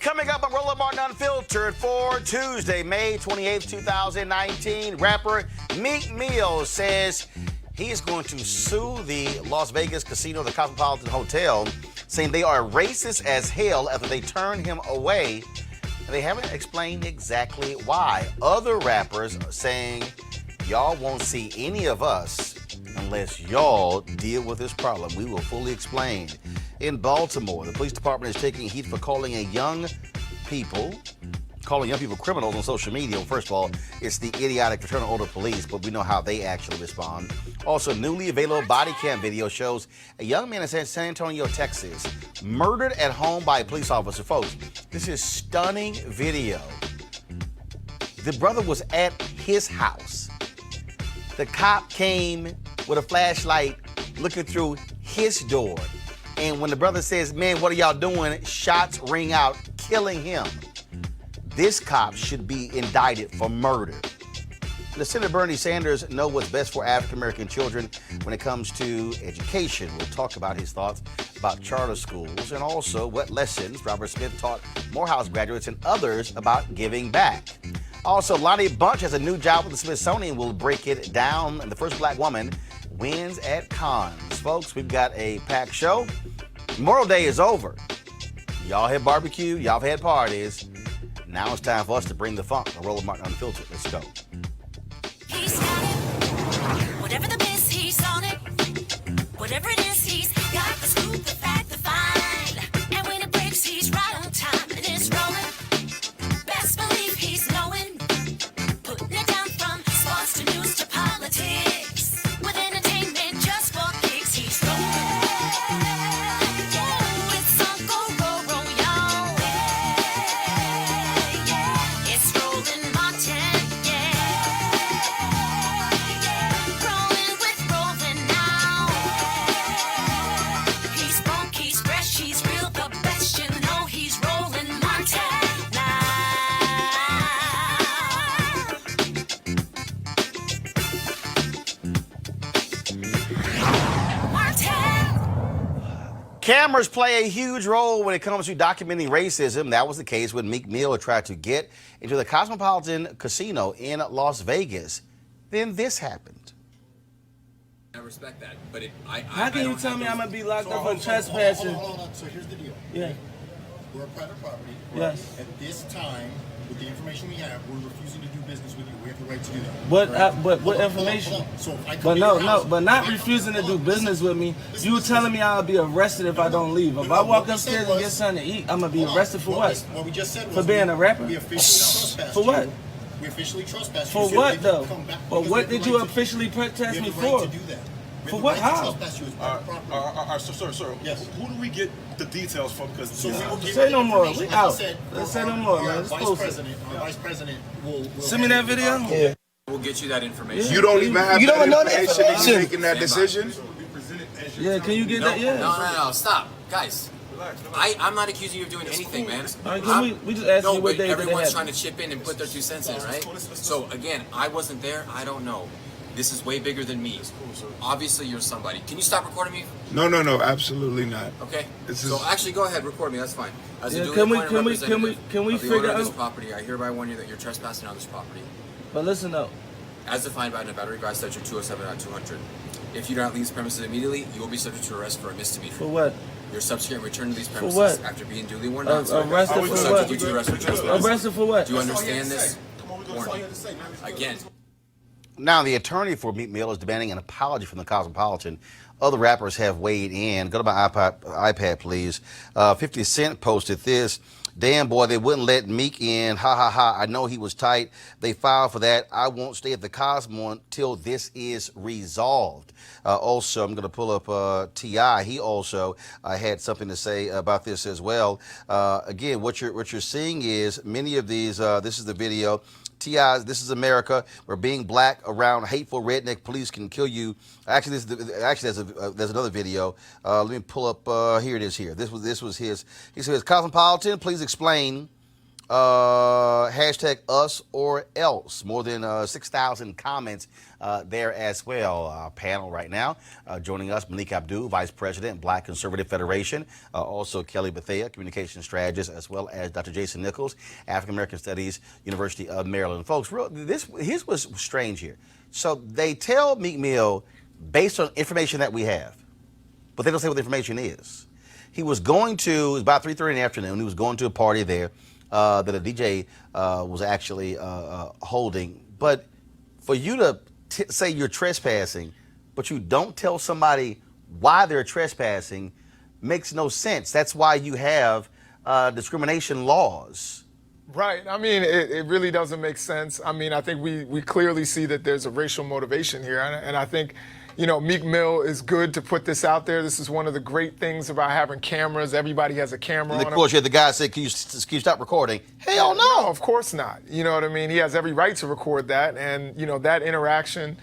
coming up on Roland Martin Unfiltered for Tuesday, May 28th, 2019. Rapper Meek Mill says he is going to sue the Las Vegas casino, the Cosmopolitan Hotel, saying they are racist as hell after they turned him away. And they haven't explained exactly why. Other rappers are saying, y'all won't see any of us unless y'all deal with this problem. We will fully explain. In Baltimore, the police department is taking heat for calling young people criminals on social media. Well, first of all, it's the idiotic fraternal order police, but we know how they actually respond. Also, newly available body cam video shows a young man in San Antonio, Texas, murdered at home by a police officer. Folks, this is stunning video. The brother was at his house. The cop came with a flashlight looking through his door. And when the brother says, man, what are y'all doing? Shots ring out, killing him. This cop should be indicted for murder. Senator Bernie Sanders knows what's best for African-American children when it comes to education. We'll talk about his thoughts about charter schools and also what lessons Robert Smith taught Morehouse graduates and others about giving back. Also, Lonnie Bunch has a new job with the Smithsonian. We'll break it down. And the first black woman wins at cons. Folks, we've got a packed show. Memorial Day is over. Y'all had barbecue, y'all have had parties. Now it's time for us to bring the funk. The Roland Martin Unfiltered. Let's go. He's got it. Whatever the miss, he's on it. Whatever it is, he's got the scoop, the fact, the find. And when it breaks, he's right on time and it's rolling. Best believe he's knowing. Putting it down from sports to news to politics. With entertainment just for kicks, he's rolling. Cameras play a huge role when it comes to documenting racism. That was the case when Meek Mill tried to get into the Cosmopolitan Casino in Las Vegas. Then this happened. I respect that, but how can you tell me I'm gonna be locked up for trespassing? Hold on. So here's the deal. Yeah. We're a private property. Yes. At this time, with the information we have, we're refusing to do business with you. We have the right to do that. What information? Hold on. So if I come But to your house, but not refusing to do business with me. You telling me I'll be arrested if I don't leave. If I walk upstairs and get something to eat, I'm gonna be arrested for what? What we just said was for being a rapper. We officially trespassed. For what? We officially trespassed. For what though? But what did you officially protest me for? For what? How? Sir. Yes. Who do we get the details from? Because say no more. We out. Let's say no more, man. Our vice president will send me that video. Yeah. We'll get you that information. you don't even have don't know that information. You're making that decision. Yeah, can you get that? Yeah. No. Stop, guys. I'm not accusing you of doing anything, man. All right, we just asked you what day everyone's trying to chip in and put their 2 cents in, right? So again, I wasn't there. I don't know. This is way bigger than me. Obviously, you're somebody. Can you stop recording me? No, absolutely not. Okay. So actually, go ahead, record me. That's fine. As a can we figure out this property? I hereby warn you that you're trespassing on this property. But listen though. As defined by Nevada Revised Statute 207.200. If you do not leave these premises immediately, you will be subject to arrest for a misdemeanor. For what? You're subsequent return to these premises after being duly warned out. Arrested for what? Arrested for what? Do you understand this? Warning. Again. Now, the attorney for Meek Mill is demanding an apology from the Cosmopolitan. Other rappers have weighed in. Go to my iPad, please. 50 Cent posted this. Damn, boy, they wouldn't let Meek in. Ha, ha, ha. I know he was tight. They filed for that. I won't stay at the Cosmo until this is resolved. Also, I'm going to pull up T.I. He also had something to say about this as well. Again, what you're seeing is many of these, this is the video. T.I., this is America. Where being black around hateful redneck police can kill you. Actually, there's another video. Let me pull up. Here it is. Here. This was his. He says, Cosmopolitan, please explain Hashtag us or else. More than 6,000 comments there as well. Our panel right now joining us, Malik Abdul, Vice President, Black Conservative Federation. Also Kelly Bethea, Communication Strategist, as well as Dr. Jason Nichols, African American Studies, University of Maryland. Folks, here's what's strange here. So they tell Meek Mill based on information that we have, but they don't say what the information is. He was going to, it was about 3:30 in the afternoon, he was going to a party there that a DJ was actually holding. But for you to say you're trespassing, but you don't tell somebody why they're trespassing, makes no sense. That's why you have discrimination laws. Right. I mean, it really doesn't make sense. I mean, I think we clearly see that there's a racial motivation here. And I think, you know, Meek Mill is good to put this out there. This is one of the great things about having cameras. Everybody has a camera on. And of course, you had the guy say, can you stop recording? Hell no. No, of course not. You know what I mean? He has every right to record that. And, you know, that interaction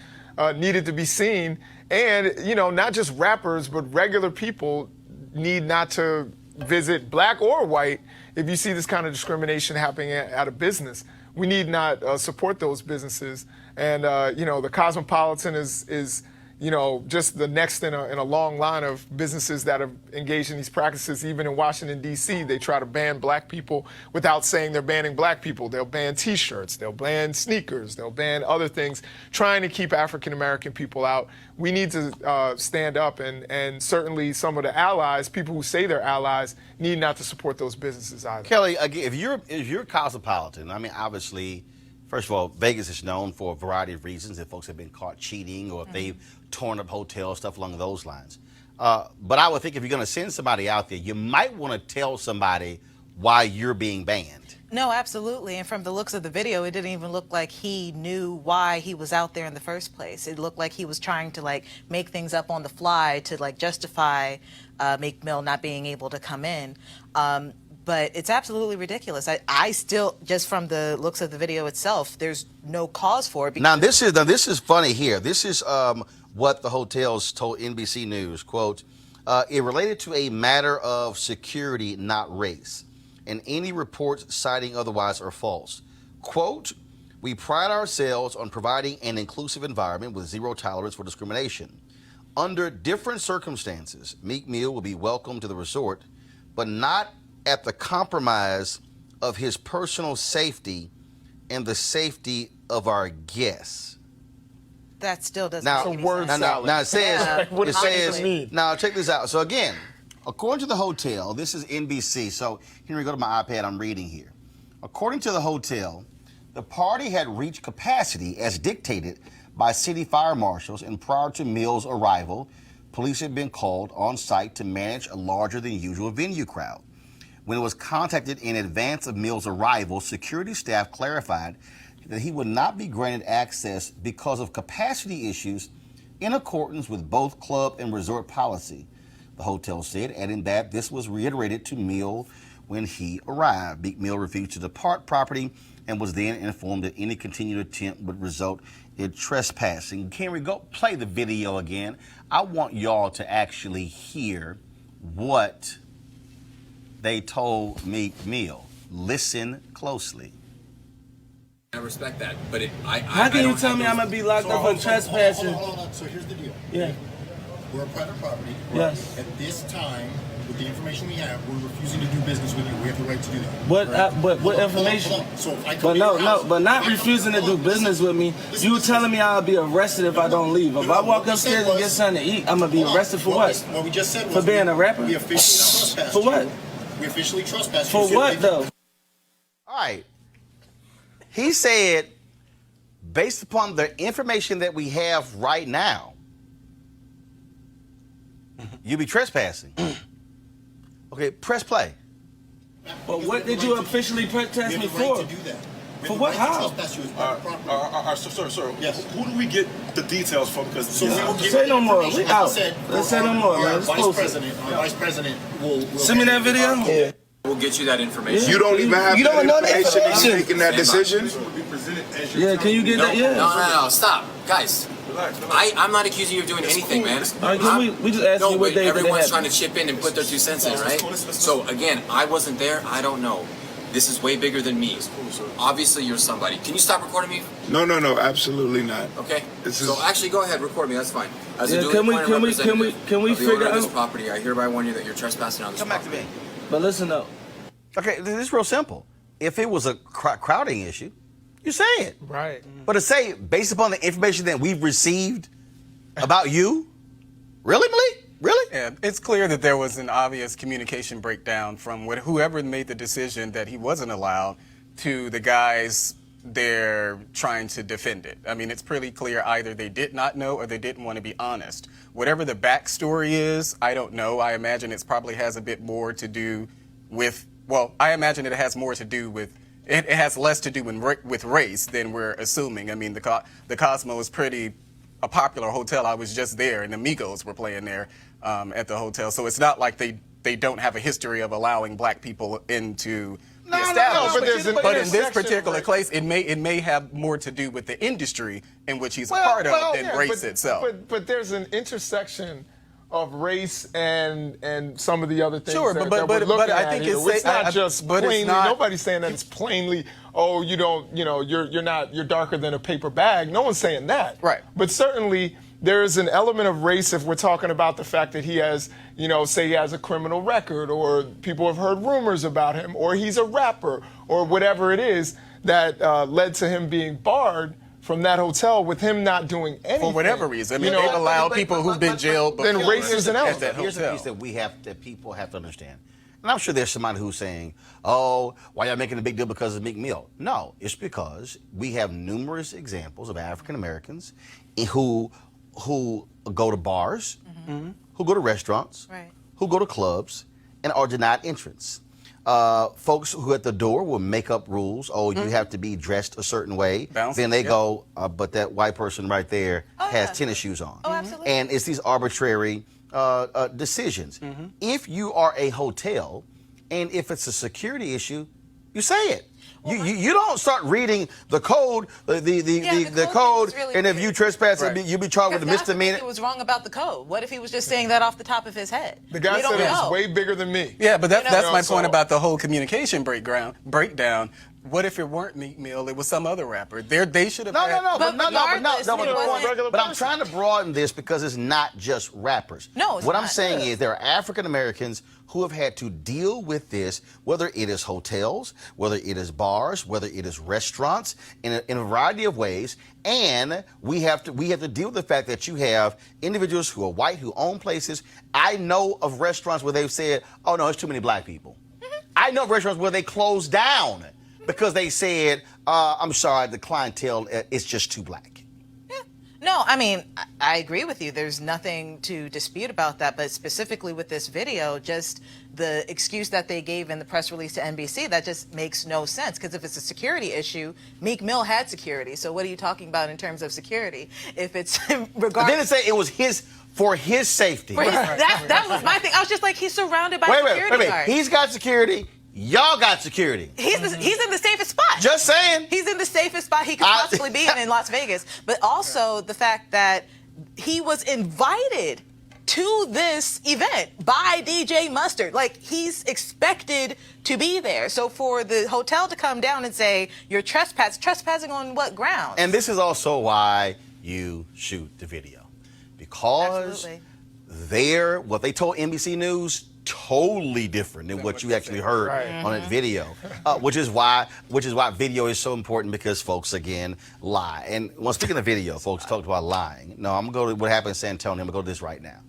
needed to be seen. And, you know, not just rappers, but regular people need not to visit, black or white, if you see this kind of discrimination happening at a business. We need not support those businesses. And, you know, the Cosmopolitan is you know, just the next in a long line of businesses that have engaged in these practices. Even in Washington, D.C., they try to ban black people without saying they're banning black people. They'll ban T-shirts, they'll ban sneakers, they'll ban other things, trying to keep African-American people out. We need to stand up, and certainly some of the allies, people who say they're allies, need not to support those businesses either. Kelly, again, if you're Cosmopolitan, I mean, obviously, first of all, Vegas is known for a variety of reasons. If folks have been caught cheating or if they've torn up hotels, stuff along those lines. But I would think if you're going to send somebody out there, you might want to tell somebody why you're being banned. No, absolutely. And from the looks of the video, it didn't even look like he knew why he was out there in the first place. It looked like he was trying to like make things up on the fly to like justify Meek Mill not being able to come in. But it's absolutely ridiculous. I still, just from the looks of the video itself, there's no cause for it. Now this is funny here. This is what the hotels told NBC News. Quote, it related to a matter of security, not race. And any reports citing otherwise are false. Quote, we pride ourselves on providing an inclusive environment with zero tolerance for discrimination. Under different circumstances, Meek Mill will be welcome to the resort, but not at the compromise of his personal safety and the safety of our guests. That still doesn't Now, make any sense. now it says, What does it mean? now check this out. So again, according to the hotel, this is NBC. So Henry, go to my iPad, I'm reading here. According to the hotel, the party had reached capacity as dictated by city fire marshals, and prior to Mill's arrival, police had been called on site to manage a larger than usual venue crowd. When it was contacted in advance of Mill's arrival, security staff clarified that he would not be granted access because of capacity issues in accordance with both club and resort policy, the hotel said, adding that this was reiterated to Mill when he arrived. Meek Mill refused to depart property and was then informed that any continued attempt would result in trespassing. Can we go play the video again? I want y'all to actually hear what they told Meek Mill. Listen closely. I respect that, but How can you tell me I'm gonna be locked up for trespassing? Hold on. So here's the deal. Yeah. We're a private property. Yes. At this time, with the information we have, we're refusing to do business with you. We have the right to do that. But what Hold information? on. So if I come But to your house, but not I come- refusing to do hold on. business with me. Listen, You telling me I'll be arrested if I don't leave. If I walk upstairs and get something to eat, I'm gonna be Hold on. arrested for what? What we just said was For being a rapper? We officially trespassed. For what? you. We officially trespassed. For you. what though? All right. He said, based upon the information that we have right now, you be trespassing. Okay, press play. But what did you officially protest me We have the right for? to do that. We For have the what? right to How? trespass you as private property. Sir, Yes. who do we get the details from? Because So we will give Say you no more. information. We Like I out. said, Let's say no more, our man. Let's Vice post it. President, our Vice President will Send me that video. Yeah. We'll get you that information. you don't even have You don't know that information and you information. making that decision. Yeah, can you get that? Yeah. No, stop. Guys, I'm not accusing you of doing anything, man. All right, we just asked No, you what but day did it everyone's happen. trying to chip in and put their 2 cents in, right? So again, I wasn't there. I don't know. This is way bigger than me. Obviously, you're somebody. Can you stop recording me? No, absolutely not. Okay. This So is- actually, go ahead, record me. That's fine. As Yeah, a duly can we- appointed can we- representative can we of the figure owner of this out- property, I hereby warn you that you're trespassing on this Come back to property. me. But listen up. Okay, this is real simple. If it was a crowding issue, you say it. Right. But to say, based upon the information that we've received about you, really, Malik? Really? Yeah, it's clear that there was an obvious communication breakdown from whoever made the decision that he wasn't allowed to the guys there trying to defend it. I mean, it's pretty clear either they did not know or they didn't want to be honest. Whatever the backstory is, I don't know. I imagine it probably has a bit more to do with, well, I imagine it has more to do with, it has less to do with race than we're assuming. I mean, the Cosmo is a popular hotel. I was just there, and the Migos were playing there at the hotel. So it's not like they don't have a history of allowing black people into the establishment. But in this particular case, it may have more to do with the industry in which he's a part of than race itself. But there's an intersection of race and some of the other things. Sure, that but we're looking I at think here. it's not just but plainly. it's not, nobody's saying that it's plainly. Oh, you're darker than a paper bag. No one's saying that. Right. But certainly there is an element of race if we're talking about the fact that he has, say he has a criminal record, or people have heard rumors about him, or he's a rapper, or whatever it is that led to him being barred from that hotel with him not doing anything. For whatever reason. I mean, they've allowed people who've been jailed before. Then race is an at element. that Here's the hotel. piece that people have to understand. And I'm sure there's somebody who's saying, oh, why y'all making a big deal because of Meek Mill? No, it's because we have numerous examples of African Americans who go to bars, who go to restaurants, Right. who go to clubs, and are denied entrance. Folks who at the door will make up rules. Oh, you have to be dressed a certain way. Bouncing, Then they yeah. go, but that white person right there has yeah. tennis shoes on. Oh, absolutely. And it's these arbitrary decisions. If you are a hotel, and if it's a security issue, you say it. You don't start reading the code, the code, is really and if weird. you trespass, Right. you'll be charged with a Because that's what misdemeanor. he was wrong about the code. What if he was just saying that off the top of his head? The guy We don't said it was know. way bigger than me. Yeah, but that's my so- point about the whole communication breakdown. What if it weren't Meek Mill? It was some other rapper. They should have. No, had, but regardless, it wasn't- I'm trying to broaden this because it's not just rappers. No, it's what I'm not. saying is there are African Americans who have had to deal with this, whether it is hotels, whether it is bars, whether it is restaurants, in a variety of ways. And we have to deal with the fact that you have individuals who are white who own places. I know of restaurants where they've said, "Oh no, it's too many black people." I know of restaurants where they closed down because they said, "I'm sorry, the clientele is just too black." No, I mean, I agree with you. There's nothing to dispute about that. But specifically with this video, just the excuse that they gave in the press release to NBC, that just makes no sense. Because if it's a security issue, Meek Mill had security. So what are you talking about in terms of security? If it's But regardless. then it say it was for his safety. For his- that was my thing. I was just like, he's surrounded by Wait. security guards. He's got security. Y'all got security. He's in the safest spot. Just saying. He's in the safest spot he could possibly be in Las Vegas. But also the fact that he was invited to this event by DJ Mustard. Like, he's expected to be there. So for the hotel to come down and say, you're trespassing on what grounds? And this is also why you shoot the video. Because Absolutely. what they told NBC News, totally different than what you actually heard on that video, which is why video is so important, because folks again lie. And well, speaking of video, folks talked about lying. No, I'm gonna go to what happened in San Antonio. I'm gonna go to this right now.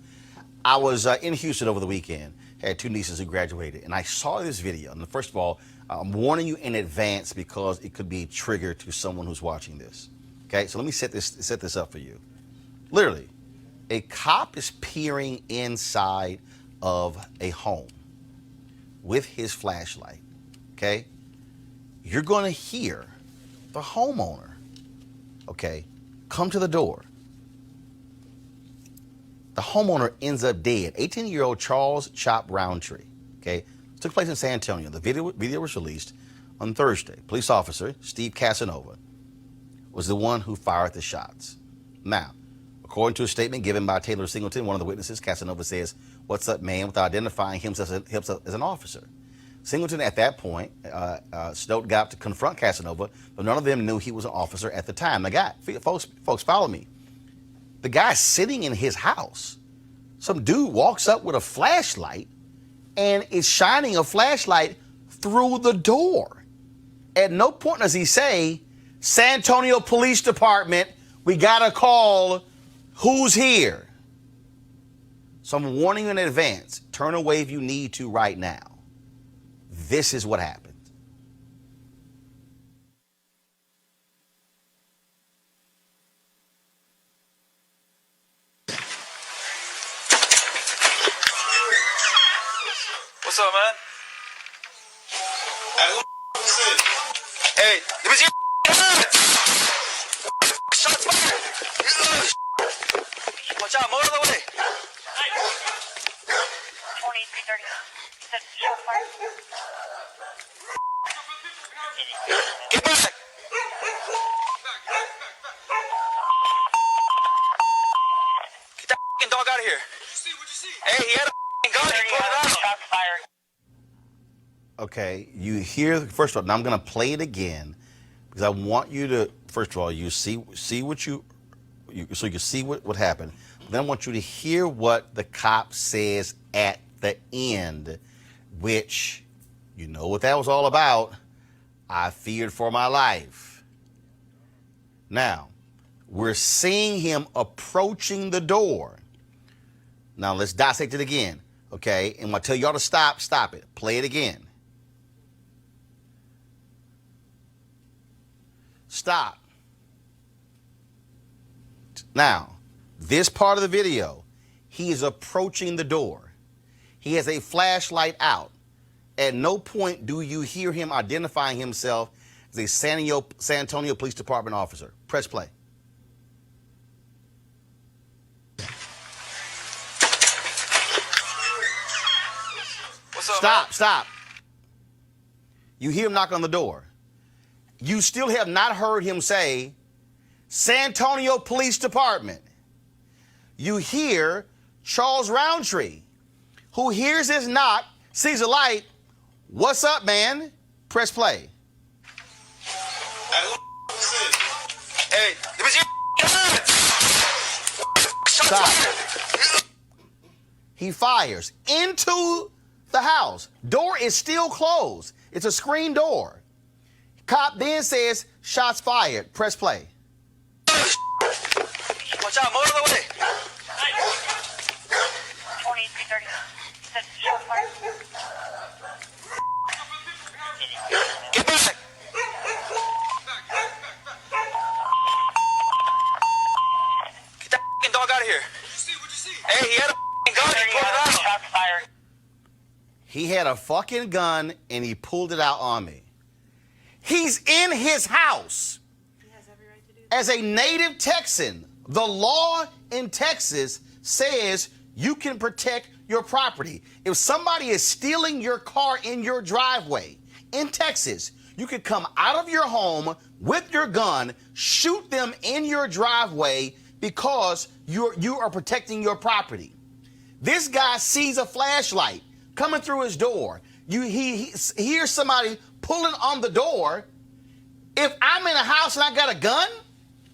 I was in Houston over the weekend. Had two nieces who graduated, and I saw this video. And first of all, I'm warning you in advance because it could be a trigger to someone who's watching this. Okay, so let me set this up for you. Literally, a cop is peering inside of a home with his flashlight, okay? You're gonna hear the homeowner, okay, come to the door. The homeowner ends up dead. 18-year-old Charles Chop Roundtree, okay? It took place in San Antonio. The video was released on Thursday. Police officer Steve Casanova was the one who fired the shots. Now, according to a statement given by Taylor Singleton, one of the witnesses, Casanova says, "What's up, man?" without identifying himself as an officer. Singleton, at that point, Stokes got up to confront Casanova, but none of them knew he was an officer at the time. Folks, follow me. The guy's sitting in his house. Some dude walks up with a flashlight and is shining a flashlight through the door. At no point does he say, San Antonio Police Department, we got a call, who's here? So I'm warning you in advance, turn away if you need to right now. This is what happened. What's up, man? Hey, let me see your shots fired. Watch out, more of the way. 2330. Said shots fired. Get back. Get that fucking dog out of here. What'd you see? Hey, he had a gun. He pulled it out. Shots fired. Okay, you hear, first of all, now I'm going to play it again because I want you to, first of all, you see what so you can see what happened. Then I want you to hear what the cop says at the end, which, you know what that was all about. I feared for my life. Now, we're seeing him approaching the door. Now, let's dissect it again, okay? And when I tell y'all to stop, stop it. Play it again. Stop. Now, this part of the video, he is approaching the door. He has a flashlight out. At no point do you hear him identifying himself as a San Antonio Police Department officer. Press play. What's up, Stop, man? stop. You hear him knock on the door. You still have not heard him say, San Antonio Police Department. You hear Charles Roundtree, who hears this knock, sees a light. What's up, man? Press play. Hey, let me see your Stop. He fires into the house. Door is still closed. It's a screen door. Cop then says, shots fired. Press play. Watch out, more of the way. 2330. Said shots fired. Get back. Get that fucking dog out of here. What'd you see? Hey, he had a fucking gun. He pulled it out. Shots fired. He had a fucking gun and he pulled it out on me. He's in his house. He has every right to do that. As a native Texan, the law in Texas says you can protect your property. If somebody is stealing your car in your driveway in Texas, you can come out of your home with your gun, shoot them in your driveway because you are protecting your property. This guy sees a flashlight coming through his door. He hears somebody pulling on the door. If I'm in a house and I got a gun,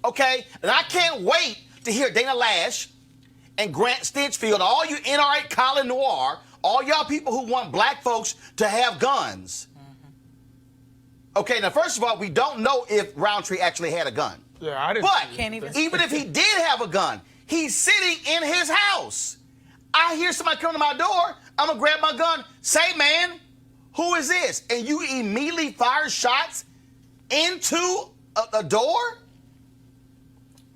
okay, and I can't wait to hear Dana Lash and Grant Stinchfield, all you NRA Colin Noir, all y'all people who want black folks to have guns. Okay, now first of all, we don't know if Roundtree actually had a gun. Yeah, I didn't. But Can't even- even if he did have a gun, he's sitting in his house. I hear somebody come to my door, I'm gonna grab my gun, say, man, who is this? And you immediately fire shots into a door?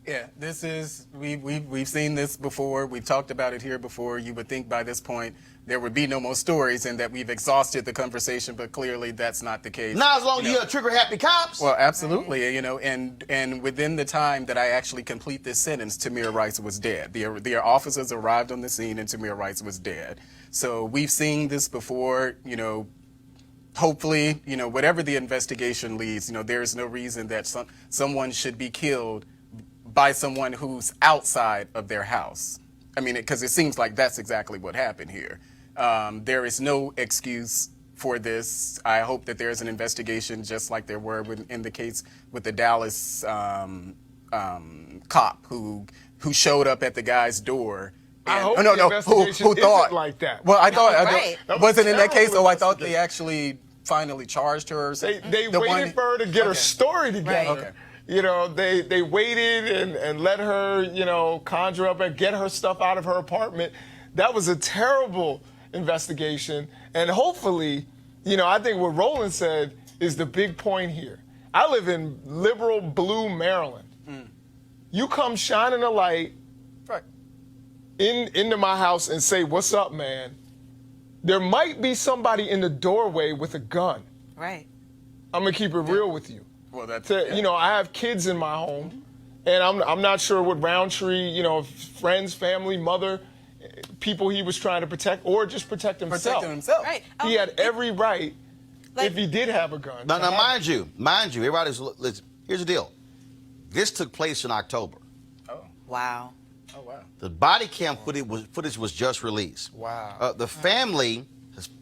Yeah, this is, we've seen this before. We've talked about it here before. You would think by this point there would be no more stories and that we've exhausted the conversation, but clearly that's not the case. Not as long as you have trigger-happy cops. Well, absolutely, you know, and within the time that I actually complete this sentence, Tamir Rice was dead. The officers arrived on the scene and Tamir Rice was dead. So we've seen this before, you know. Hopefully, you know, whatever the investigation leads, you know, there's no reason that someone should be killed by someone who's outside of their house. I mean, because it seems like that's exactly what happened here. There is no excuse for this. I hope that there's an investigation, just like there were in the case with the Dallas cop who showed up at the guy's door. I hope who investigation thought isn't like that. Well, I thought Right. wasn't in that case. terrible Oh, I thought they actually finally charged her. Or something. They waited for her to get her story together. Right. Okay. You know, they waited and let her, you know, conjure up and get her stuff out of her apartment. That was a terrible investigation. And hopefully, you know, I think what Roland said is the big point here. I live in liberal blue Maryland. You come shining a light Right. into my house and say, "What's up, man?" There might be somebody in the doorway with a gun. Right. I'm gonna keep it real with you. Well, that's You know, I have kids in my home, and I'm not sure what Roundtree, you know, friends, family, mother, people he was trying to protect, or just protect himself. protecting himself. Right. He had every right, if he did have a gun. Now, to have mind you, everybody's. Listen, here's the deal. This took place in October. Wow. Oh wow. The body cam footage was just released. Wow. The family,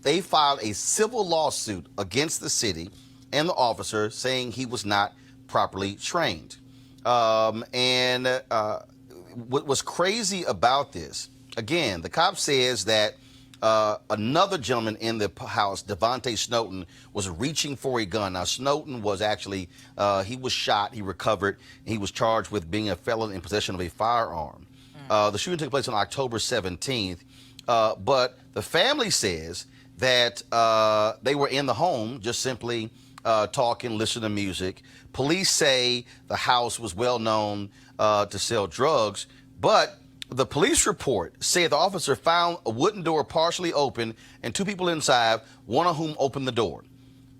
they filed a civil lawsuit against the city and the officer, saying he was not properly trained. What was crazy about this, again, the cop says that another gentleman in the house, Devontae Snowden, was reaching for a gun. Now, Snowden was actually, he was shot, he recovered, and he was charged with being a felon in possession of a firearm. The shooting took place on October 17th, but the family says that they were in the home just simply talking, listening to music. Police say the house was well known to sell drugs, but the police report said the officer found a wooden door partially open and two people inside, one of whom opened the door.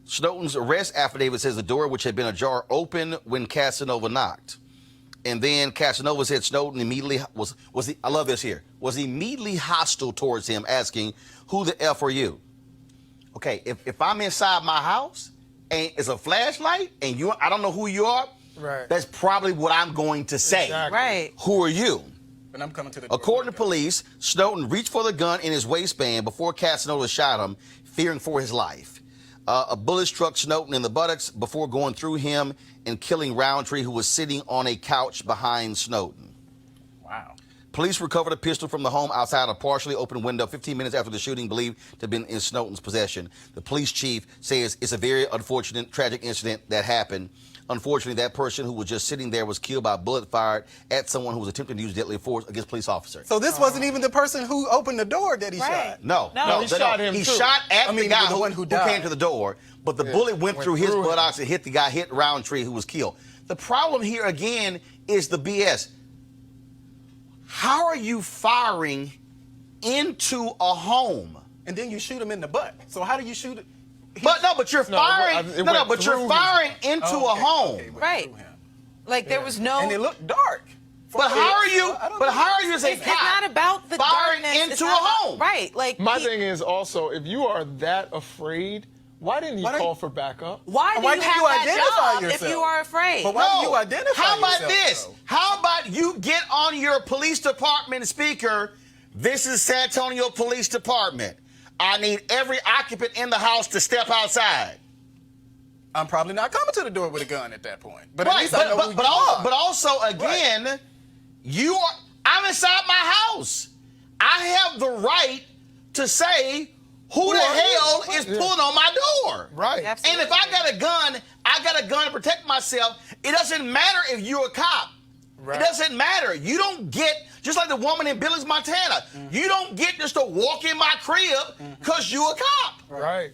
Snowden's arrest affidavit says the door, which had been ajar, opened when Casanova knocked. And then Casanova said Snowden immediately was immediately hostile towards him, asking, "Who the F are you?" Okay, if I'm inside my house and it's a flashlight and I don't know who you are, Right. that's probably what I'm going to say. Exactly. Right. Who are you? And I'm coming to the door. According to police, Snowden reached for the gun in his waistband before Casanova shot him, fearing for his life. A bullet struck Snowden in the buttocks before going through him and killing Roundtree, who was sitting on a couch behind Snowden. Wow. Police recovered a pistol from the home outside a partially open window 15 minutes after the shooting, believed to have been in Snowden's possession. The police chief says it's a very unfortunate, tragic incident that happened. Unfortunately, that person who was just sitting there was killed by a bullet fired at someone who was attempting to use deadly force against police officers. So this wasn't even the person who opened the door that he Right. shot. No, he shot him He too. shot at the guy the one who died. came to the door, but the bullet went through his buttocks and hit the guy, hit Roundtree, who was killed. The problem here again is the BS. How are you firing into a home? And then you shoot him in the butt. So how do you shoot it? But you're firing. You're firing into a home. Okay, went Right. through him. Like there was no. And it looked dark. But how are you? I don't But know. how are you as a It's cop not about the firing darkness. It's into a not about- home? Right. Like My thing is also, if you are that afraid, why didn't you Why don't call you- for backup? Why do Why you didn't have you that identify job if yourself? you are afraid? But why do you identify How about yourself, this? though? How about you get on your police department speaker? This is San Antonio Police Department. I need every occupant in the house to step outside. I'm probably not coming to the door with a gun at that point. But at Right, least I know who you are. but also again, I'm inside my house. I have the right to say who the hell is pulling on my door. Right. Absolutely. And if I got a gun, I got a gun to protect myself. It doesn't matter if you're a cop. Right. It doesn't matter. You don't get, just like the woman in Billings, Montana, you don't get just to walk in my crib because you a cop. Right.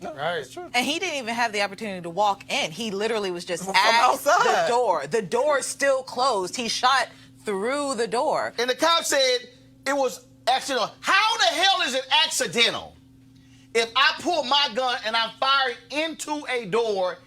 No, Right. that's true. And he didn't even have the opportunity to walk in. He literally was just From at outside. the door. The door is still closed. He shot through the door. And the cop said it was accidental. How the hell is it accidental if I pull my gun and I'm firing into a door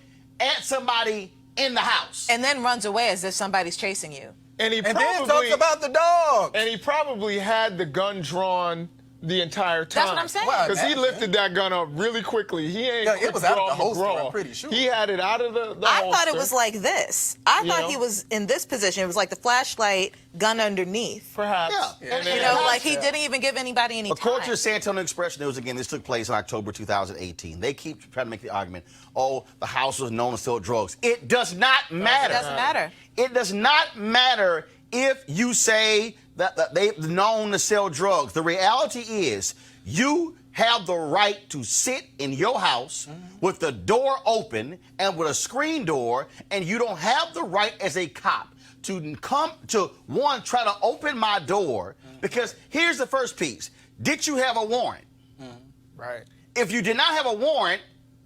at somebody in the house? And then runs away as if somebody's chasing you. And he And probably then talks about the dog. and he probably had the gun drawn the entire time. That's what I'm saying. Because he lifted that gun up really quickly. He ain't Yeah, it quick was to out of draw the holster, McGraw. I'm pretty sure. He had it out of the I holster. thought it was like this. I thought know? he was in this position. It was like the flashlight, gun underneath. Perhaps. Yeah. And You then- know, like he didn't even give anybody any According time. to the San Antonio Express News, again, this took place in October 2018. They keep trying to make the argument, oh, the house was known to sell drugs. It does not matter. It doesn't matter. It does not matter if you say that they've known to sell drugs. The reality is you have the right to sit in your house with the door open and with a screen door, and you don't have the right as a cop to come to, one, try to open my door, because here's the first piece. Did you have a warrant? Right. If you did not have a warrant,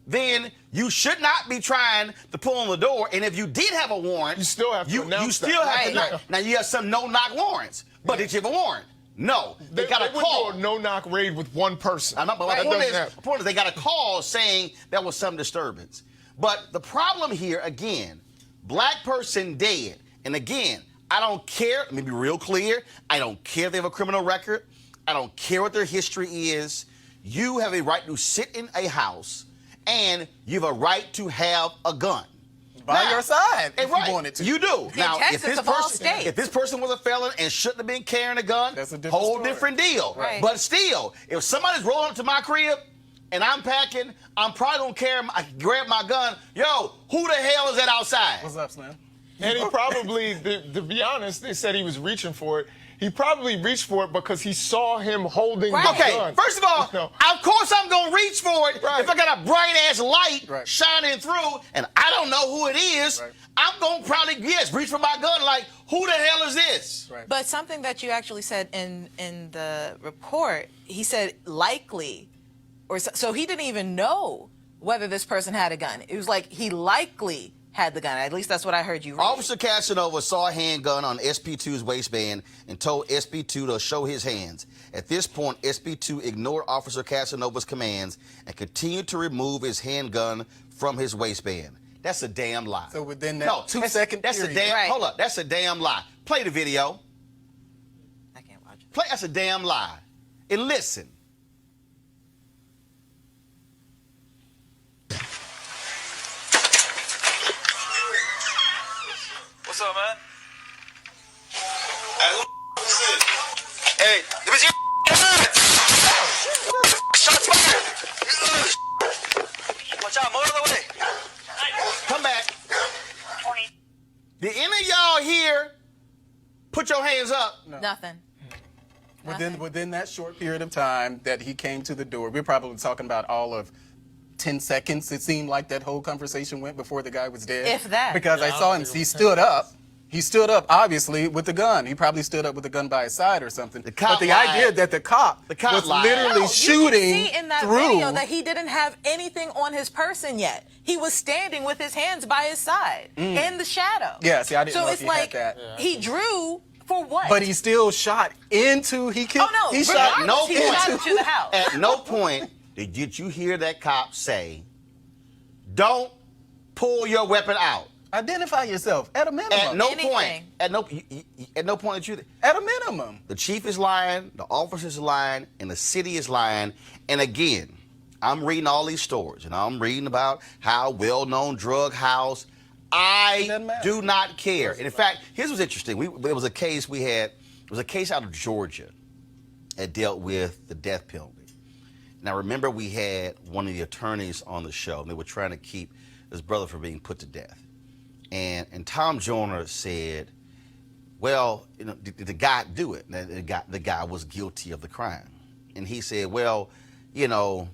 then you should not be trying to pull on the door. And if you did have a warrant, You still have to announce you still that. have to Right. knock. Now, you have some no-knock warrants, but did you have a warrant? No. They got a went call. to a no-knock raid with one person. I'm not, but That my doesn't point is, they got a call saying there was some disturbance. But the problem here, again, black person dead. And again, I don't care. Let me be real clear. I don't care if they have a criminal record. I don't care what their history is. You have a right to sit in a house, and you have a right to have a gun. By Now, your side, if right, you wanted to. You do. In Now, Texas, of all states. if this person was a felon and shouldn't have been carrying a gun, That's a different whole story. different deal. Right. But still, if somebody's rolling up to my crib and I'm packing, I'm probably gonna grab my gun. Yo, who the hell is that outside? What's up, Slim? And he probably, to be honest, they said he was reaching for it. He probably reached for it because he saw him holding the Okay, gun. first of all, No. of course I'm gonna reach for it Right. if I got a bright ass light Right. shining through and I don't know who it is. Right. I'm gonna probably reach for my gun like, who the hell is this? Right. But something that you actually said in the report, he said likely, or so he didn't even know whether this person had a gun. It was like he likely had the gun. At least that's what I heard you read. Officer Casanova saw a handgun on SP2's waistband and told SP2 to show his hands. At this point, SP2 ignored Officer Casanova's commands and continued to remove his handgun from his waistband. That's a damn lie. So within that no, 2 second That's a period. damn. Right. Hold up. That's a damn lie. Play the video. I can't watch it. Play. That's a damn lie. And listen. What's up, man? Hey, let me see your shots fired. Watch out, more of the way. Come back. Did any of y'all here put your hands up? Nothing. Within that short period of time that he came to the door, we're probably talking about all of 10 seconds, it seemed like that whole conversation went before the guy was dead. If that. Because I saw him, he stood up. He stood up, obviously, with the gun. He probably stood up with the gun by his side or something. The cop but the lied. idea that the cop was lied. literally No, shooting you can see in that through. video that he didn't have anything on his person yet. He was standing with his hands by his side in the shadow. Yeah, see, I didn't so know if it's he had like that. he drew for what? But he still shot into, he killed, Oh no! he shot regardless, he shot into. into the house. At no point did you hear that cop say, "Don't pull your weapon out." Identify yourself at a minimum. At no point. Anything. At no point did you. At a minimum. The chief is lying, the officers are lying, and the city is lying. And again, I'm reading all these stories, and I'm reading about how well-known drug house. I Doesn't matter. do not care. And in fact, here's what's interesting. There was a case we had. It was a case out of Georgia that dealt with the death penalty. And I remember we had one of the attorneys on the show, and they were trying to keep his brother from being put to death. And Tom Joyner said, well, you know, did the guy do it? And the guy was guilty of the crime. And he said, well, you know,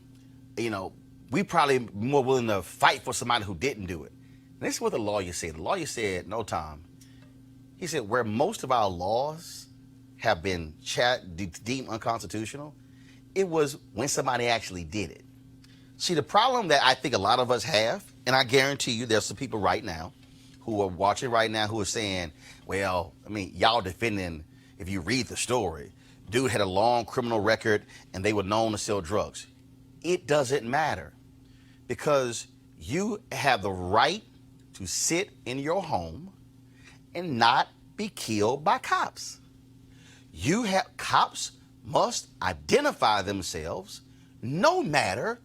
we probably more willing to fight for somebody who didn't do it. And this is what the lawyer said. The lawyer said, no, Tom. He said, where most of our laws have been deemed unconstitutional, it was when somebody actually did it. See, the problem that I think a lot of us have, and I guarantee you there's some people right now who are watching right now who are saying, well, I mean, y'all defending, if you read the story, dude had a long criminal record and they were known to sell drugs. It doesn't matter because you have the right to sit in your home and not be killed by cops. Cops must identify themselves no matter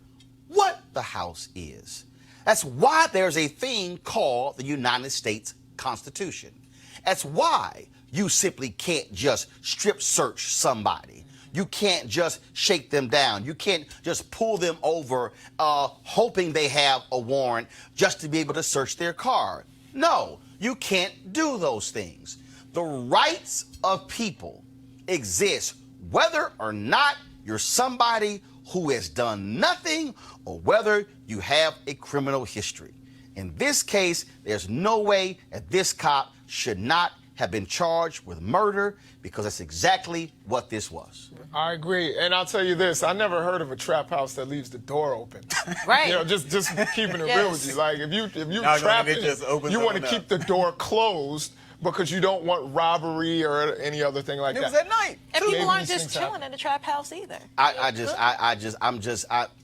what the house is. That's why there's a thing called the United States Constitution. That's why you simply can't just strip search somebody. You can't just shake them down. You can't just pull them over hoping they have a warrant just to be able to search their car. No, you can't do those things. The rights of people exist whether or not you're somebody who has done nothing or whether you have a criminal history. In this case, there's no way that this cop should not have been charged with murder because that's exactly what this was. I agree. And I'll tell you this, I never heard of a trap house that leaves the door open. Right. You know, just keeping it real with you. Like if you trap it, you want to keep the door closed because you don't want robbery or any other thing like that. It was at night. And people Maybe aren't these just things chilling in the trap house either.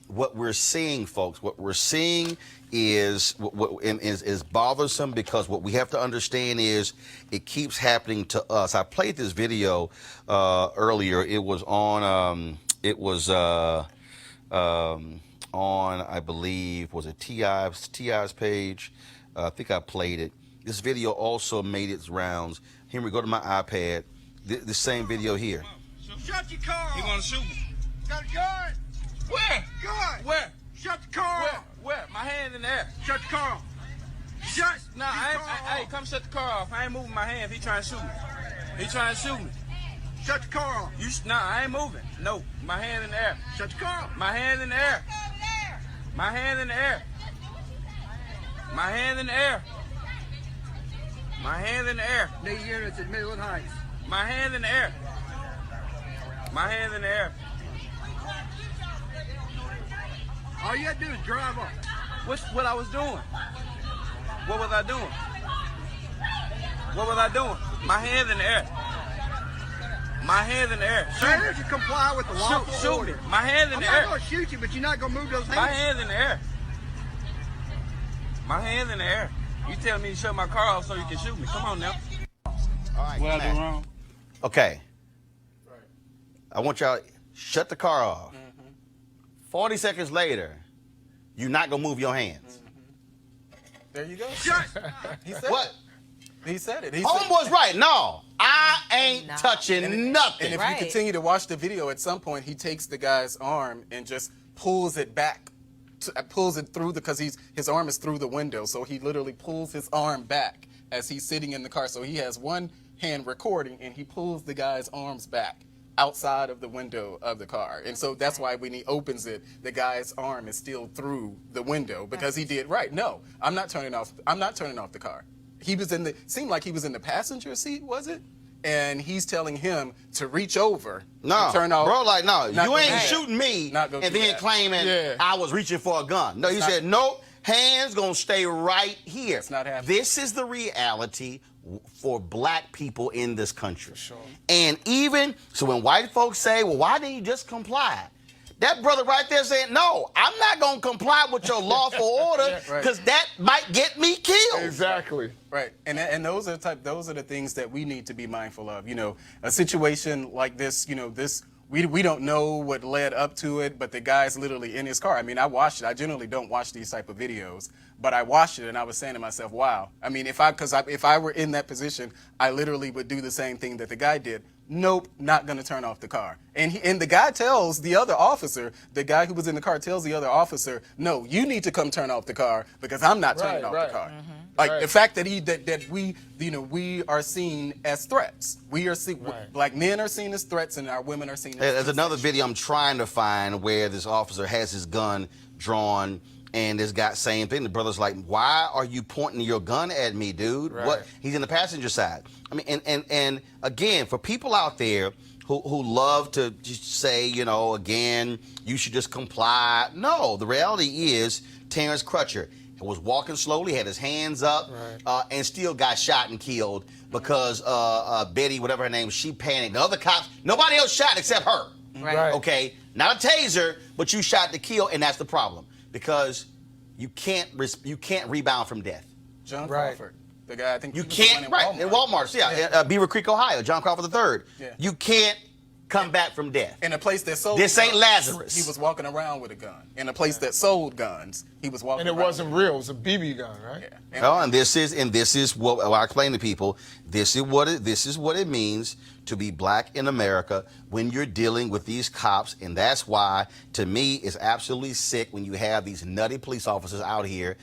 What we're seeing, folks, what we're seeing is bothersome because what we have to understand is it keeps happening to us. I played this video earlier. It was on I believe, was it T.I.'s page? I think I played it. This video also made its rounds. Henry, go to my iPad. The same video here. Shut your car off. You gonna shoot me? Got a gun. Where? Gun. Where? Shut the car Where? off. Where? My hand in the air. Shut the car off. Shut Nah, hey, come shut the car off. I ain't moving my hands. He trying to shoot me. He trying to shoot me. Shut the car off. Nah, I ain't moving. No, my hand in the air. Shut the car off. My hand in the air. My hand in the air. My hand in the air. My hand in the air. Need units at Midland Heights. My hand in the air. My hand in the air. All you gotta do is drive off. What I was doing? What was I doing? What was I doing? My hand in the air. My hand in the air. Failure to comply with the lawful Shoot me. order. My hand in the I'm air. not gonna shoot you, but you're not gonna move those hands. My hand in the air. My hand in the air. You tell me to shut my car off so you can shoot me. Come on now. All right, What I do wrong? Okay. I want y'all to shut the car off. 40 seconds later, you're not going to move your hands. There you go. Shut. He said What? it. He said it. He Homeboy's right. No, I ain't Nah. touching nothing. And if Right. you continue to watch the video, at some point he takes the guy's arm and just pulls it back, pulls it through because his arm is through the window. So he literally pulls his arm back as he's sitting in the car. So he has one hand recording and he pulls the guy's arms back outside of the window of the car. And so that's why when he opens it, the guy's arm is still through the window because he did right. No, I'm not turning off the car. He was seemed like he was in the passenger seat, was it? And he's telling him to reach over No, and turn off. bro, like, no, Not you gonna ain't do that. shooting me Not gonna and do then that. claiming Yeah. I was reaching for a gun. No, he not- said, nope, hands gonna stay right here. It's not happening. This is the reality for black people in this country. Sure. And even, so when white folks say, well, why didn't you just comply? That brother right there saying, no, I'm not gonna comply with your lawful order Right. because that might get me killed. Exactly. Right, and those are the things that we need to be mindful of. You know, a situation like this. You know, we don't know what led up to it, but the guy's literally in his car. I mean, I watched it. I generally don't watch these type of videos, but I watched it and I was saying to myself, wow. I mean, if I were in that position, I literally would do the same thing that the guy did. Nope, not going to turn off the car. And the guy tells the other officer, the guy who was in the car tells the other officer, no, you need to come turn off the car because I'm not turning off the car. Like the fact that that we are seen as threats. We are black men are seen as threats and our women are seen as There's another video I'm trying to find where this officer has his gun drawn and this guy same thing. The brother's like, why are you pointing your gun at me, dude? Right. What? He's in the passenger side. I mean, and again, for people out there who love to just say, you know, again, you should just comply. No, the reality is Terrence Crutcher was walking slowly, had his hands up, and still got shot and killed because Betty, whatever her name is, she panicked. The other cops, nobody else shot except her. Right. Okay, not a taser, but you shot to kill, and that's the problem because you can't rebound from death. John Right. Crawford, the guy I think You he was the can't, one in Walmart, Beaver Creek, Ohio, John Crawford III. Yeah. You can't come back from death. In a place that sold This ain't guns, Lazarus. He was walking around with a gun. In a place that sold guns, he was walking And it around. wasn't real. It was a BB gun, right? Yeah. Oh, and this is what I explain to people. This is what it means to be black in America when you're dealing with these cops, and that's why, to me, it's absolutely sick when you have these nutty police officers out here,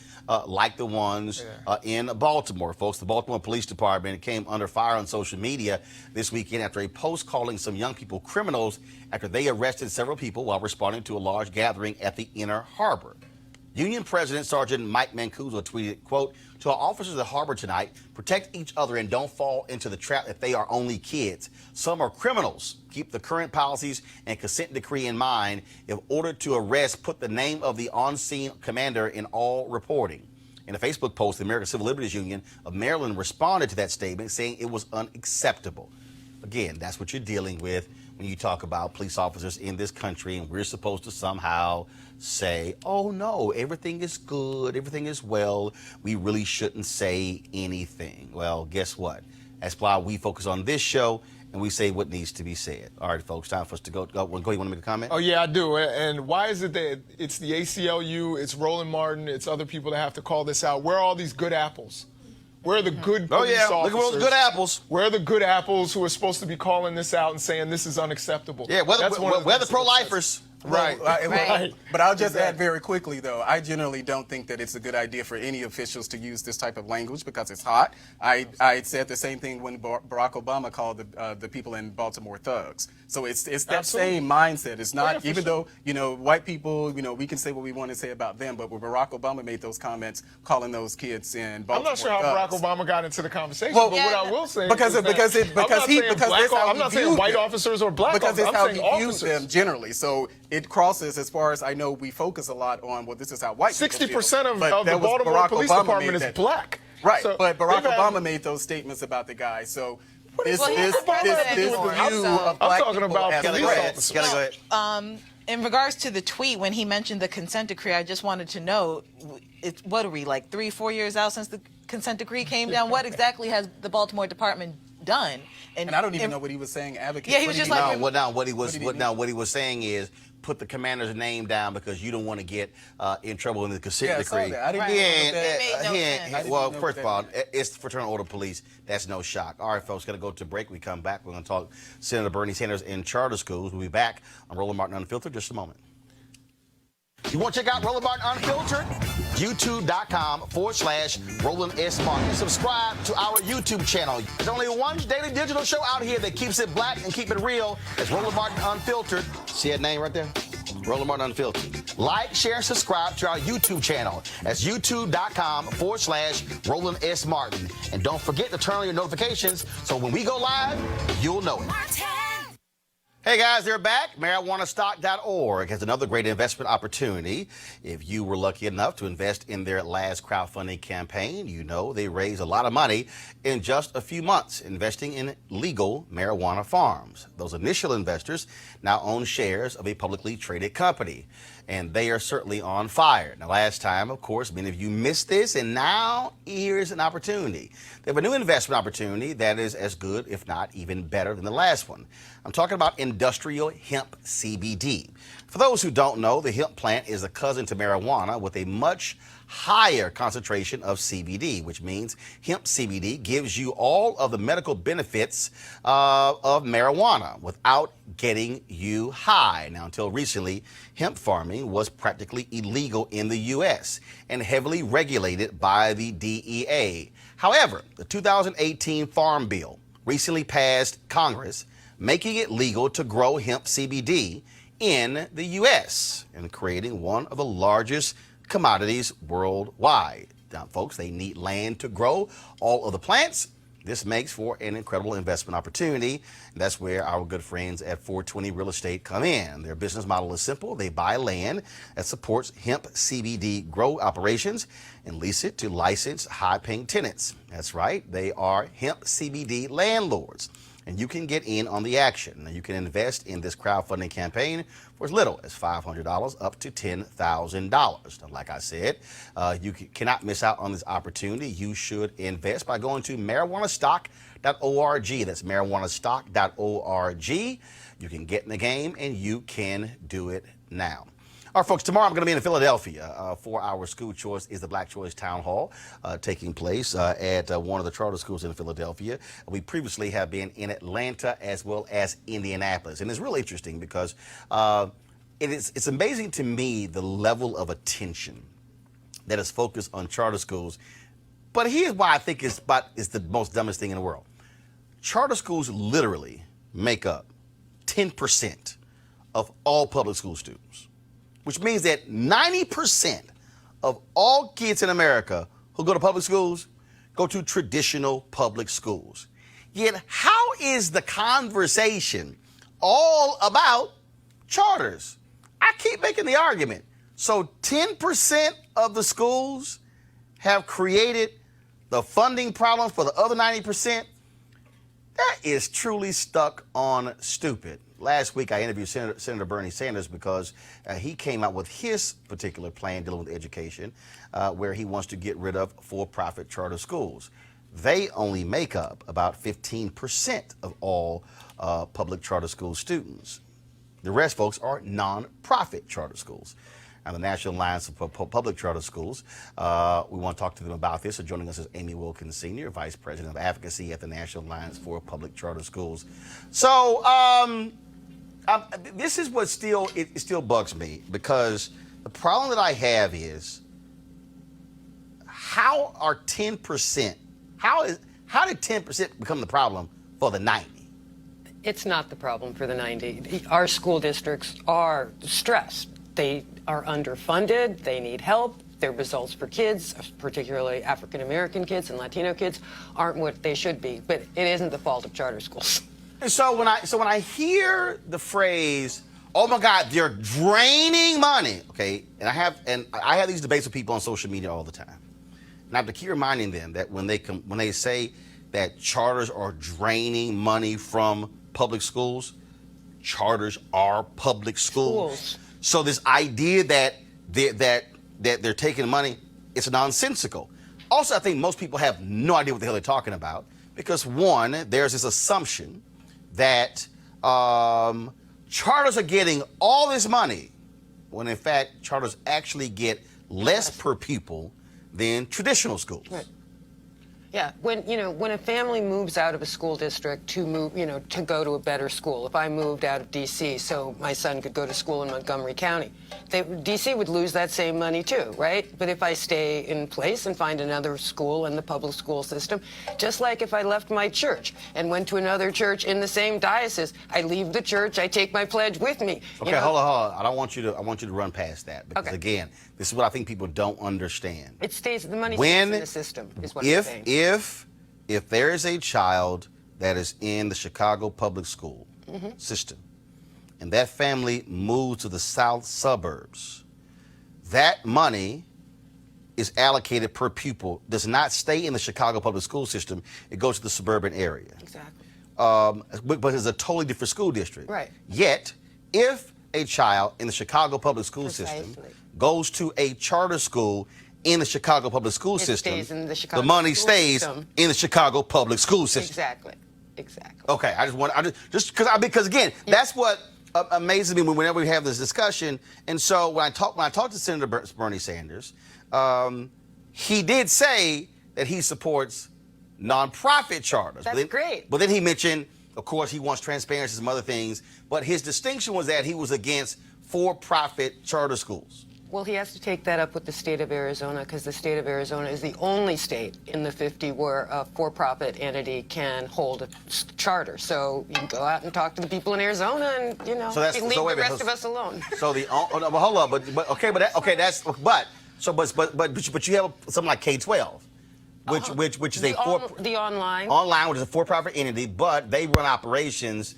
like the ones in Baltimore. Folks, the Baltimore Police Department came under fire on social media this weekend after a post calling some young people criminals after they arrested several people while responding to a large gathering at the Inner Harbor. Union President Sergeant Mike Mancuso tweeted, quote, "To our officers at Harbor tonight, protect each other and don't fall into the trap that they are only kids. Some are criminals. Keep the current policies and consent decree in mind. If ordered to arrest, put the name of the on-scene commander in all reporting." In a Facebook post, the American Civil Liberties Union of Maryland responded to that statement, saying it was unacceptable. Again, that's what you're dealing with when you talk about police officers in this country, and we're supposed to somehow say, oh no, everything is good, everything is well, we really shouldn't say anything. Well, guess what? That's why we focus on this show and we say what needs to be said. All right, folks, time for us to go. You want to make a comment? Oh, yeah, I do. And why is it that it's the ACLU, it's Roland Martin, it's other people that have to call this out? Where are all these good apples? Where are the good police officers? Look at those good apples. Where are the good apples who are supposed to be calling this out and saying this is unacceptable? Yeah, where the pro-lifers? Right. Right. But I'll just add very quickly, though, I generally don't think that it's a good idea for any officials to use this type of language because it's hot. I said the same thing when Barack Obama called the people in Baltimore thugs. So it's that same mindset. It's not, even though, white people, we can say what we want to say about them, but when Barack Obama made those comments calling those kids in Baltimore I'm not sure how thugs, Barack Obama got into the conversation, well, but what I will say because is I'm not saying white them. officers or black because officers. it's how I'm he saying views officers. them generally. So it crosses, as far as I know, we focus a lot on, well, this is how white people feel. 60% of But the that was Baltimore Barack Police Obama Department made is that. black. Right, So but Barack they've had- Obama made those statements about the guy. So this Well, view he's not of anymore. black I'm talking people about as police threats. officers. Kelly, go ahead. In regards to the tweet, when he mentioned the consent decree, I just wanted to know, what are we, like 3-4 years out since the consent decree came down? What exactly has the Baltimore Department done? And I don't even know what he was saying. Advocate. Yeah, he was just like, what he was saying is put the commander's name down because you don't want to get in trouble in the consent I saw decree. that. I didn't Right. Well, first of all, it's Fraternal Order Police. That's no shock. All right, folks, going to go to break. We come back. We're going to talk Senator Bernie Sanders in charter schools. We'll be back on Roland Martin Unfiltered in just a moment. You want to check out Roland Martin Unfiltered? YouTube.com/Roland S. Martin. Subscribe to our YouTube channel. There's only one daily digital show out here that keeps it black and keep it real. It's Roland Martin Unfiltered. See that name right there? Roland Martin Unfiltered. Like, share, and subscribe to our YouTube channel. That's YouTube.com/Roland S. Martin. And don't forget to turn on your notifications so when we go live, you'll know it. Hey guys, they're back. MarijuanaStock.org has another great investment opportunity. If you were lucky enough to invest in their last crowdfunding campaign, you know they raised a lot of money in just a few months investing in legal marijuana farms. Those initial investors now own shares of a publicly traded company, and they are certainly on fire. Now, last time, of course, many of you missed this, and now here's an opportunity. They have a new investment opportunity that is as good, if not even better than the last one. I'm talking about industrial hemp-CBD. For those who don't know, the hemp plant is a cousin to marijuana with a much higher concentration of CBD, which means hemp-CBD gives you all of the medical benefits of marijuana without getting you high. Now, until recently, hemp farming was practically illegal in the U.S. and heavily regulated by the DEA. However, the 2018 Farm Bill recently passed Congress, making it legal to grow hemp-CBD in the U.S. and creating one of the largest commodities worldwide. Now, folks, they need land to grow all of the plants. This makes for an incredible investment opportunity. And that's where our good friends at 420 Real Estate come in. Their business model is simple. They buy land that supports hemp-CBD grow operations and lease it to licensed high-paying tenants. That's right. They are hemp-CBD landlords. And you can get in on the action. Now, you can invest in this crowdfunding campaign for as little as $500 up to $10,000. Now, like I said, you cannot miss out on this opportunity. You should invest by going to marijuanastock.org. That's marijuanastock.org. You can get in the game, and you can do it now. All right, folks, tomorrow I'm going to be in Philadelphia for our school choice is the Black Choice Town Hall taking place at one of the charter schools in Philadelphia. We previously have been in Atlanta as well as Indianapolis. And it's really interesting because it's amazing to me the level of attention that is focused on charter schools. But here's why I think it's the most dumbest thing in the world. Charter schools literally make up 10% of all public school students, which means that 90% of all kids in America who go to public schools go to traditional public schools. Yet how is the conversation all about charters? I keep making the argument. So 10% of the schools have created the funding problem for the other 90%. That is truly stuck on stupid. Last week, I interviewed Senator Bernie Sanders because he came out with his particular plan dealing with education, where he wants to get rid of for-profit charter schools. They only make up about 15% of all public charter school students. The rest, folks, are non-profit charter schools. And the National Alliance for Public Charter Schools, we want to talk to them about this. So joining us is Amy Wilkins Sr., Vice President of Advocacy at the National Alliance for Public Charter Schools. So this is what still bugs me, because the problem that I have is how are 10%, how did 10% become the problem for the 90? It's not the problem for the 90. Our school districts are stressed. They are underfunded. They need help. Their results for kids, particularly African-American kids and Latino kids, aren't what they should be. But it isn't the fault of charter schools. And so when I hear the phrase, "Oh my God, they're draining money," okay, and I have these debates with people on social media all the time, and I have to keep reminding them that when they say that charters are draining money from public schools, charters are public schools. So this idea that they're taking money, it's nonsensical. Also, I think most people have no idea what the hell they're talking about, because one, there's this assumption that charters are getting all this money, when in fact charters actually get less per pupil than traditional schools. Right. Yeah, when a family moves out of a school district to go to a better school. If I moved out of D.C. so my son could go to school in Montgomery County, D.C. would lose that same money too, right? But if I stay in place and find another school in the public school system, just like if I left my church and went to another church in the same diocese, I leave the church, I take my pledge with me. Okay, hold on. I want you to run past that, because again, this is what I think people don't understand. It stays, the money stays in the system, is what I'm saying. If there is a child that is in the Chicago public school system, and that family moves to the south suburbs, that money is allocated per pupil, does not stay in the Chicago public school system. It goes to the suburban area. Exactly. But it's a totally different school district. Right. Yet, if a child in the Chicago public school system goes to a charter school in the Chicago public school system, the money stays in the Chicago public school system. Exactly. Okay, because again, that's what amazes me whenever we have this discussion. And so when I talked to Senator Bernie Sanders, he did say that he supports nonprofit charters. That's great. But then he mentioned, of course, he wants transparency and some other things. But his distinction was that he was against for-profit charter schools. Well, he has to take that up with the state of Arizona, because the state of Arizona is the only state in the 50 where a for-profit entity can hold a charter. So you can go out and talk to the people in Arizona, and leave the rest of us alone. So hold on, but you have something like K-12, which is the online, which is a for-profit entity, but they run operations.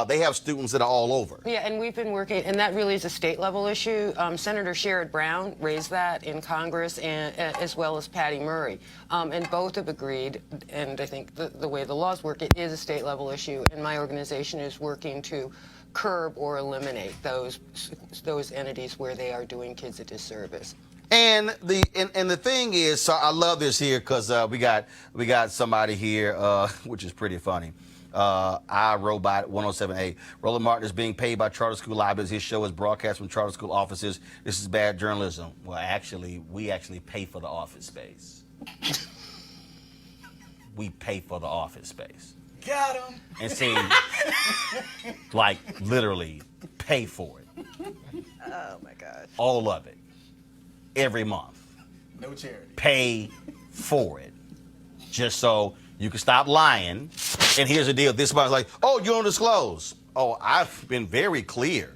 They have students that are all over. Yeah, and we've been working, and that really is a state-level issue. Senator Sherrod Brown raised that in Congress, and as well as Patty Murray, and both have agreed. And I think the way the laws work, it is a state-level issue, and my organization is working to curb or eliminate those entities where they are doing kids a disservice. And the thing is, so I love this here, because we got somebody here, which is pretty funny. iRobot 107A. Roland Martin is being paid by charter school libraries. His show is broadcast from charter school offices. This is bad journalism. Well, actually, we actually pay for the office space. We pay for the office space. Got him. And see, like, literally pay for it. Oh, my God. All of it. Every month. No charity. Pay for it. Just so you can stop lying. And here's the deal. This somebody's like, oh, you don't disclose. Oh, I've been very clear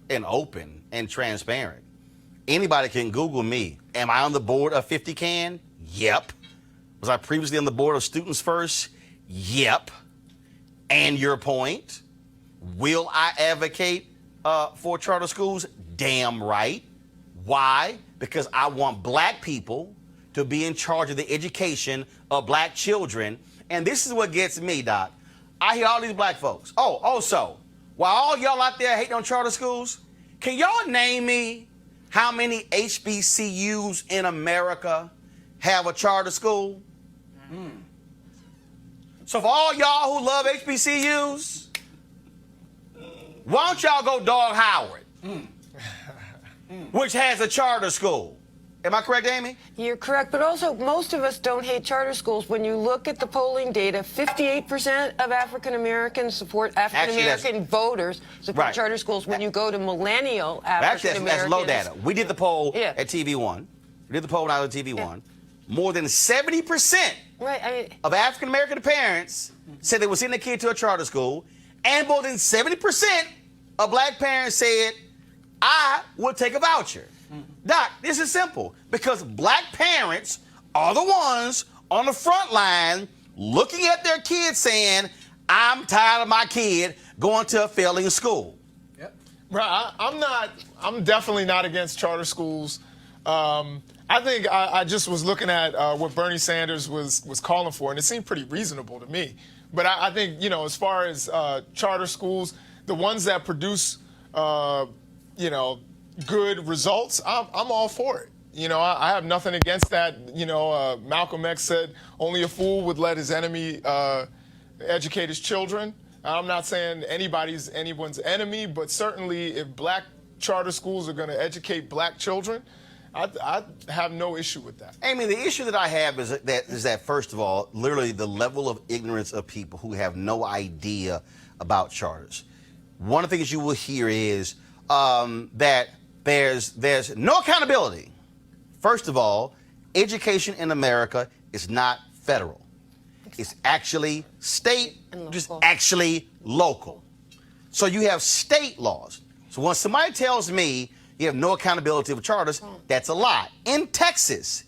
and open and transparent. Anybody can Google me. Am I on the board of 50 Can? Yep. Was I previously on the board of Students First? Yep. And your point, will I advocate for charter schools? Damn right. Why? Because I want black people to be in charge of the education of black children. And this is what gets me, Doc. I hear all these black folks. Oh, also, while all y'all out there hating on charter schools, can y'all name me how many HBCUs in America have a charter school? So for all y'all who love HBCUs, why don't y'all go Dog Howard, which has a charter school? Am I correct, Amy? You're correct, but also most of us don't hate charter schools. When you look at the polling data, 58% of African Americans support African American voters support charter schools. When you go to millennial African Americans, that's low data. We did the poll at TV1. We did the poll when I was at TV1. More than 70% of African American parents said they would send their kid to a charter school, and more than 70% of black parents said, I would take a voucher. Doc, this is simple. Because black parents are the ones on the front line looking at their kids saying, I'm tired of my kid going to a failing school. Yep. Right, I'm definitely not against charter schools. I think I just was looking at what Bernie Sanders was calling for, and it seemed pretty reasonable to me. But I think, you know, as far as charter schools, the ones that produce, you know, good results, I'm all for it. You know, I have nothing against that. You know, Malcolm X said only a fool would let his enemy educate his children. I'm not saying anyone's enemy, but certainly if black charter schools are going to educate black children, I have no issue with that. Amy, the issue that I have is that first of all, literally the level of ignorance of people who have no idea about charters. One of the things you will hear is that there's no accountability. First of all, education in America is not federal. It's actually state, just actually local. So you have state laws. So when somebody tells me you have no accountability for charters, that's a lie. In Texas,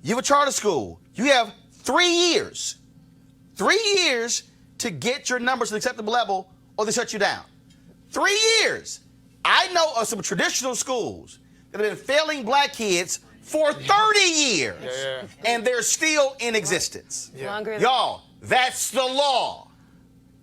you have a charter school. You have 3 years. 3 years to get your numbers to an acceptable level or they shut you down. 3 years. I know of some traditional schools that have been failing black kids for 30 years, and they're still in existence. Y'all, that's the law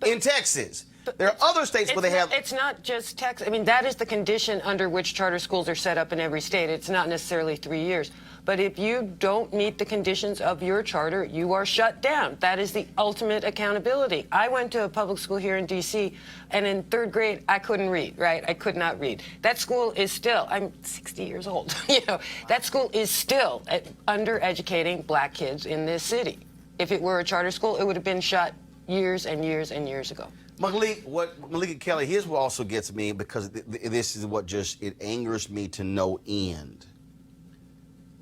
in Texas. There are other states where they have... It's not just Texas. I mean, that is the condition under which charter schools are set up in every state. It's not necessarily 3 years. But if you don't meet the conditions of your charter, you are shut down. That is the ultimate accountability. I went to a public school here in D.C., and in 3rd grade, I couldn't read, right? I could not read. That school is still, I'm 60 years old, you know, that school is still under-educating black kids in this city. If it were a charter school, it would have been shut years and years and years ago. Malik and Kelly, here's what also gets me, because this is what it angers me to no end.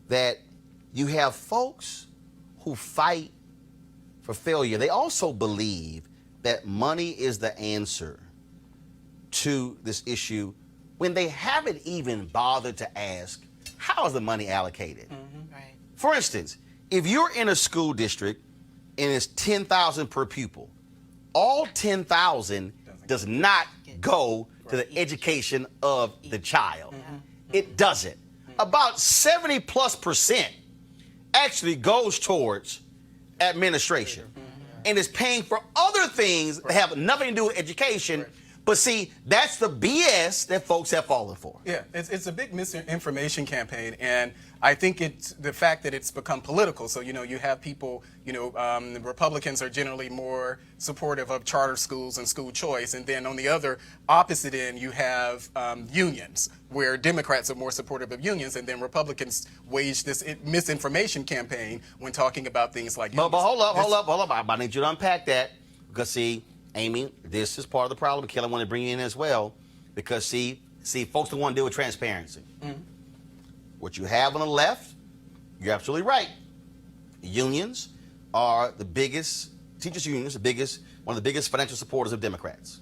That you have folks who fight for failure. They also believe that money is the answer to this issue when they haven't even bothered to ask, how is the money allocated? Right. For instance, if you're in a school district and it's $10,000 per pupil, all $10,000 does not go to the education of the child. It doesn't. About 70+% actually goes towards administration and is paying for other things that have nothing to do with education, But see, that's the BS that folks have fallen for. Yeah, it's a big misinformation campaign, and I think it's the fact that it's become political. So, you have people, the Republicans are generally more supportive of charter schools and school choice, and then on the other opposite end, you have unions, where Democrats are more supportive of unions, and then Republicans wage this misinformation campaign when talking about things like unions. But hold up. I need you to unpack that, because see, Amy, this is part of the problem. Kelly, I want to bring you in as well, because see, folks don't want to deal with transparency. Mm-hmm. What you have on the left, you're absolutely right. Unions are the biggest, teachers' unions, one of the biggest financial supporters of Democrats,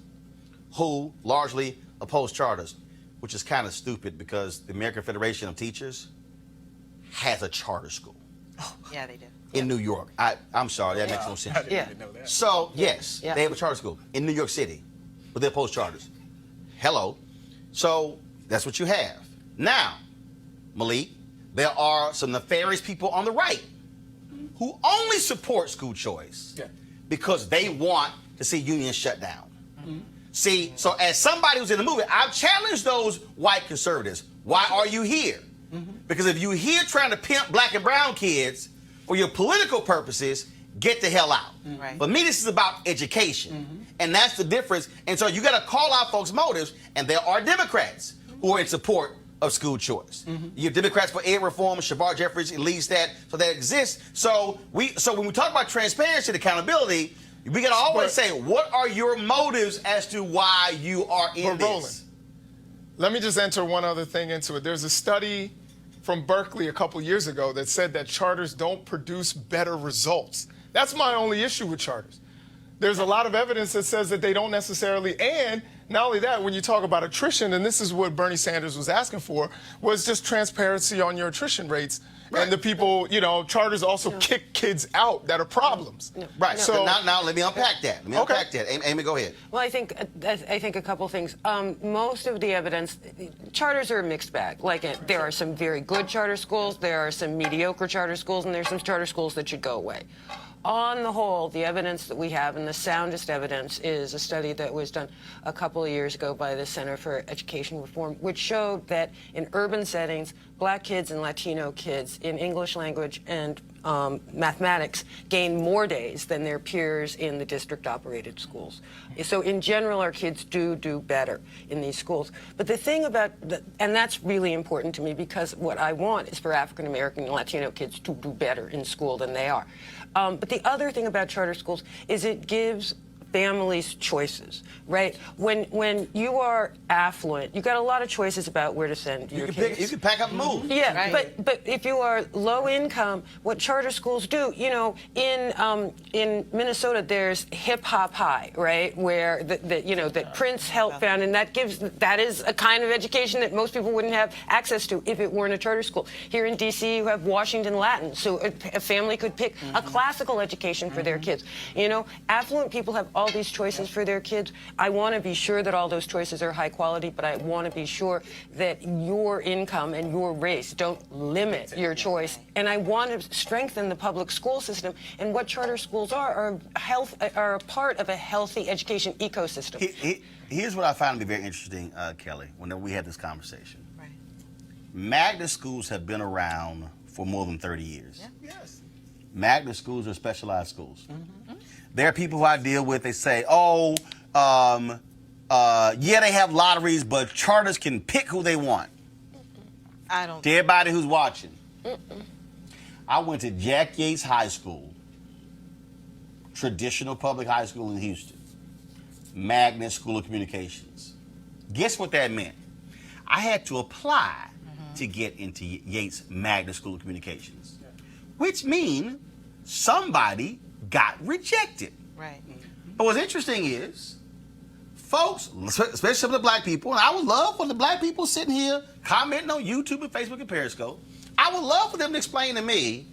who largely oppose charters, which is kind of stupid because the American Federation of Teachers has a charter school. Yeah, they do. In New York. I'm sorry, that makes no sense. I didn't even know that. So, yes, they have a charter school in New York City, but they oppose charters. Hello. So, that's what you have. Now, Malik, there are some nefarious people on the right who only support school choice because they want to see unions shut down. Mm-hmm. See, so as somebody who's in the movement, I've challenged those white conservatives. Why are you here? Mm-hmm. Because if you're here trying to pimp black and brown kids for your political purposes, get the hell out. Mm-hmm. Right. For me, this is about education, and that's the difference. And so you got to call out folks' motives, and there are Democrats who are in support of school choice. Mm-hmm. You have Democrats for ed reform, Shavar Jeffries leads that, so that exists. So when we talk about transparency and accountability, we got to always say, what are your motives as to why you are in this? Roland, let me just enter one other thing into it. There's a study from Berkeley a couple years ago that said that charters don't produce better results. That's my only issue with charters. There's a lot of evidence that says that they don't necessarily, and not only that, when you talk about attrition, and this is what Bernie Sanders was asking for, was just transparency on your attrition rates. Right. And the people, charters also kick kids out that are problems. No. Right. So now let me unpack that. Amy, go ahead. Well, I think a couple things. Most of the evidence, charters are a mixed bag. There are some very good charter schools, there are some mediocre charter schools, and there's some charter schools that should go away. On the whole, the evidence that we have, and the soundest evidence, is a study that was done a couple of years ago by the Center for Education Reform, which showed that in urban settings, black kids and Latino kids in English language and mathematics gain more days than their peers in the district-operated schools. So in general, our kids do better in these schools. But the thing about, and that's really important to me, because what I want is for African American and Latino kids to do better in school than they are. But the other thing about charter schools is it gives families choices, right? When you are affluent, you got a lot of choices about where to send your kids. You can pack up and move. Yeah, right. but if you are low income, what charter schools do, in Minnesota, there's Hip Hop High, right, where that Prince helped found, and that is a kind of education that most people wouldn't have access to if it weren't a charter school. Here in D.C., you have Washington Latin, so a family could pick a classical education for their kids. Affluent people have all these choices for their kids. I want to be sure that all those choices are high quality, but I want to be sure that your income and your race don't limit your choice. And I want to strengthen the public school system. And what charter schools are a part of a healthy education ecosystem. Here's what I found to be very interesting, Kelly, when we had this conversation. Right. Magnet schools have been around for more than 30 years. Yeah. Yes. Magnet schools are specialized schools. Mm-hmm. There are people who I deal with, they say, yeah, they have lotteries, but charters can pick who they want. I don't. To everybody who's watching. I went to Jack Yates High School, traditional public high school in Houston, Magnet School of Communications. Guess what that meant? I had to apply to get into Yates Magnet School of Communications, which means somebody got rejected. Right. But what's interesting is, folks, especially some of the black people, and I would love for the black people sitting here commenting on YouTube and Facebook and Periscope, I would love for them to explain to me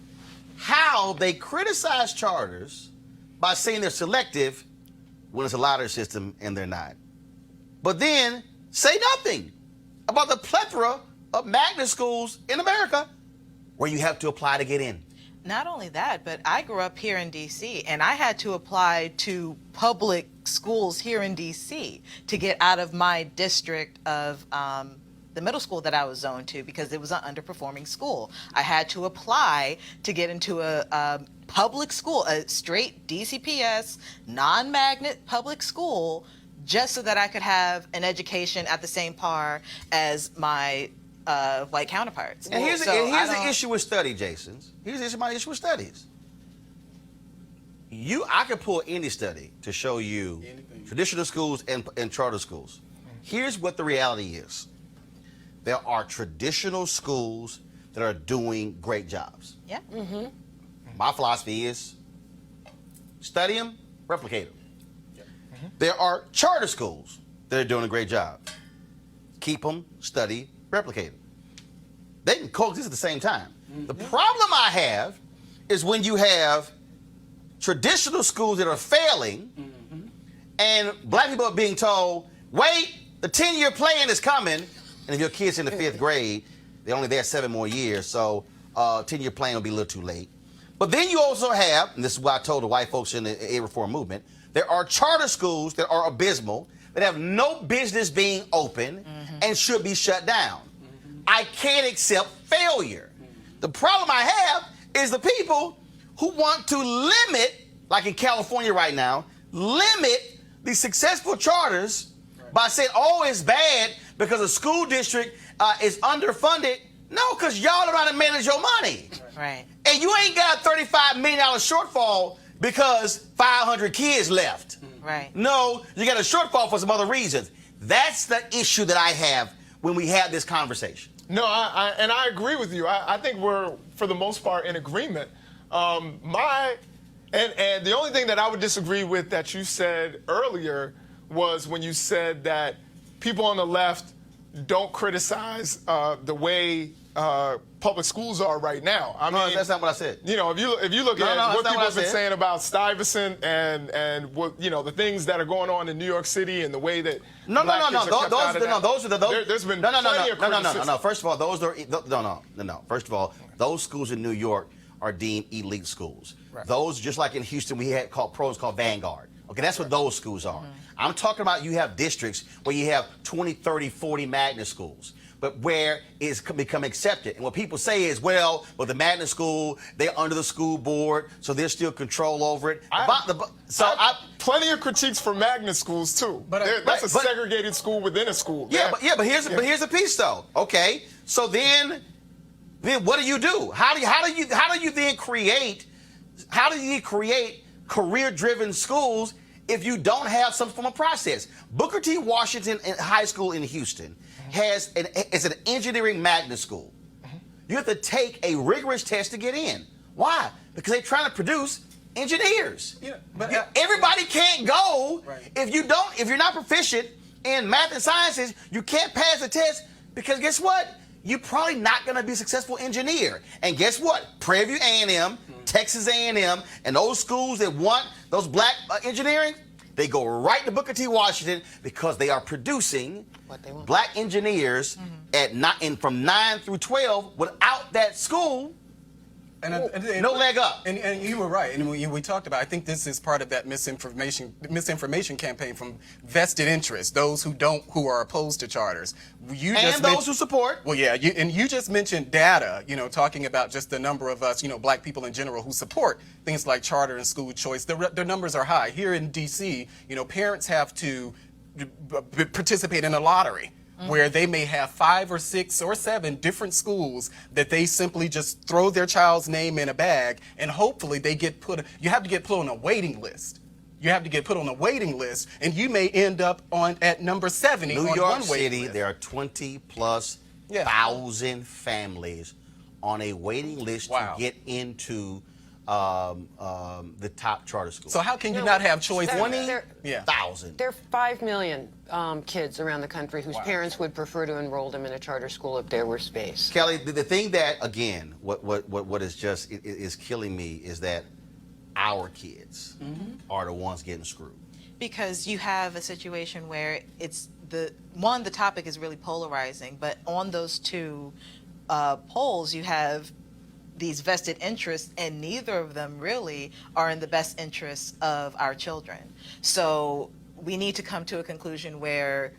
how they criticize charters by saying they're selective when it's a lottery system and they're not. But then say nothing about the plethora of magnet schools in America where you have to apply to get in. Not only that, but I grew up here in D.C., and I had to apply to public schools here in DC to get out of my district of the middle school that I was zoned to because it was an underperforming school. I had to apply to get into a public school, a straight DCPS, non-magnet public school, just so that I could have an education at the same par as my white counterparts. And here's So the issue with study, Jason. Here's my issue with studies. I could pull any study to show you traditional schools and charter schools. Here's what the reality is. There are traditional schools that are doing great jobs. Yeah. Mm-hmm. My philosophy is study them, replicate them. There are charter schools that are doing a great job. Keep them, study, replicate them. They can coexist at the same time. The problem I have is when you have traditional schools that are failing and black people are being told, wait, the 10-year plan is coming, and if your kid's in the 5th grade, they're only there 7 more years, so 10-year plan will be a little too late. But then you also have, and this is what I told the white folks in the aid reform movement, there are charter schools that are abysmal, that have no business being open and should be shut down. I can't accept failure. The problem I have is the people who want to limit, like in California right now, limit the successful charters by saying, oh, it's bad because a school district is underfunded. No, because y'all don't know how to manage your money. Right. And you ain't got a $35 million shortfall because 500 kids left. Right. No, you got a shortfall for some other reasons. That's the issue that I have when we have this conversation. No, I agree with you. I think we're, for the most part, in agreement. And the only thing that I would disagree with that you said earlier was when you said that people on the left don't criticize the way public schools are right now. I mean, that's not what I said. You know, if you look at what people have been saying about Stuyvesant and what, you know, the things that are going on in New York City and the way that there's been plenty of criticism. No. First of all, First of all, those schools in New York are deemed elite schools. Right. Those, just like in Houston, we had programs called Vanguard. Okay, that's what those schools are. I'm talking about you have districts where you have 20, 30, 40 magnet schools, but where it's become accepted. And what people say is, well, the magnet school, they're under the school board, so there's still control over it. Plenty of critiques for magnet schools too. But that's a segregated school within a school. But here's the piece though. Okay, so then what do you do? How do you then create career-driven schools if you don't have some form of process? Booker T. Washington High School in Houston is an engineering magnet school. You have to take a rigorous test to get in. Why? Because they're trying to produce engineers. Yeah, but everybody can't go if you're not proficient in math and sciences. You can't pass the test because guess what? You're probably not going to be a successful engineer. And guess what? Prairie View A&M, Texas A&M, and those schools that want those black engineering, they go right to Booker T. Washington because they are producing black engineers from 9 through 12. Without that school, no leg up. And you were right. And we talked about, I think this is part of that misinformation campaign from vested interests, those who are opposed to charters. Those who support. Well, yeah, you just mentioned data, talking about just the number of us, black people in general who support things like charter and school choice. The numbers are high. Here in D.C., parents have to participate in a lottery where they may have 5 or 6 or 7 different schools that they simply just throw their child's name in a bag, and hopefully they get you have to get put on a waiting list. You have to get put on a waiting list, and you may end up at number 70 on one waiting list. New York City, there are 20+ thousand families on a waiting list to get into the top charter schools. So how can you not have choice? 20,000. There are 5 million kids around the country whose parents would prefer to enroll them in a charter school if there were space. Kelly, the thing that, again, what is just is killing me is that our kids are the ones getting screwed. Because you have a situation where it's the topic is really polarizing, but on those two polls you have these vested interests, and neither of them really are in the best interests of our children. So we need to come to a conclusion where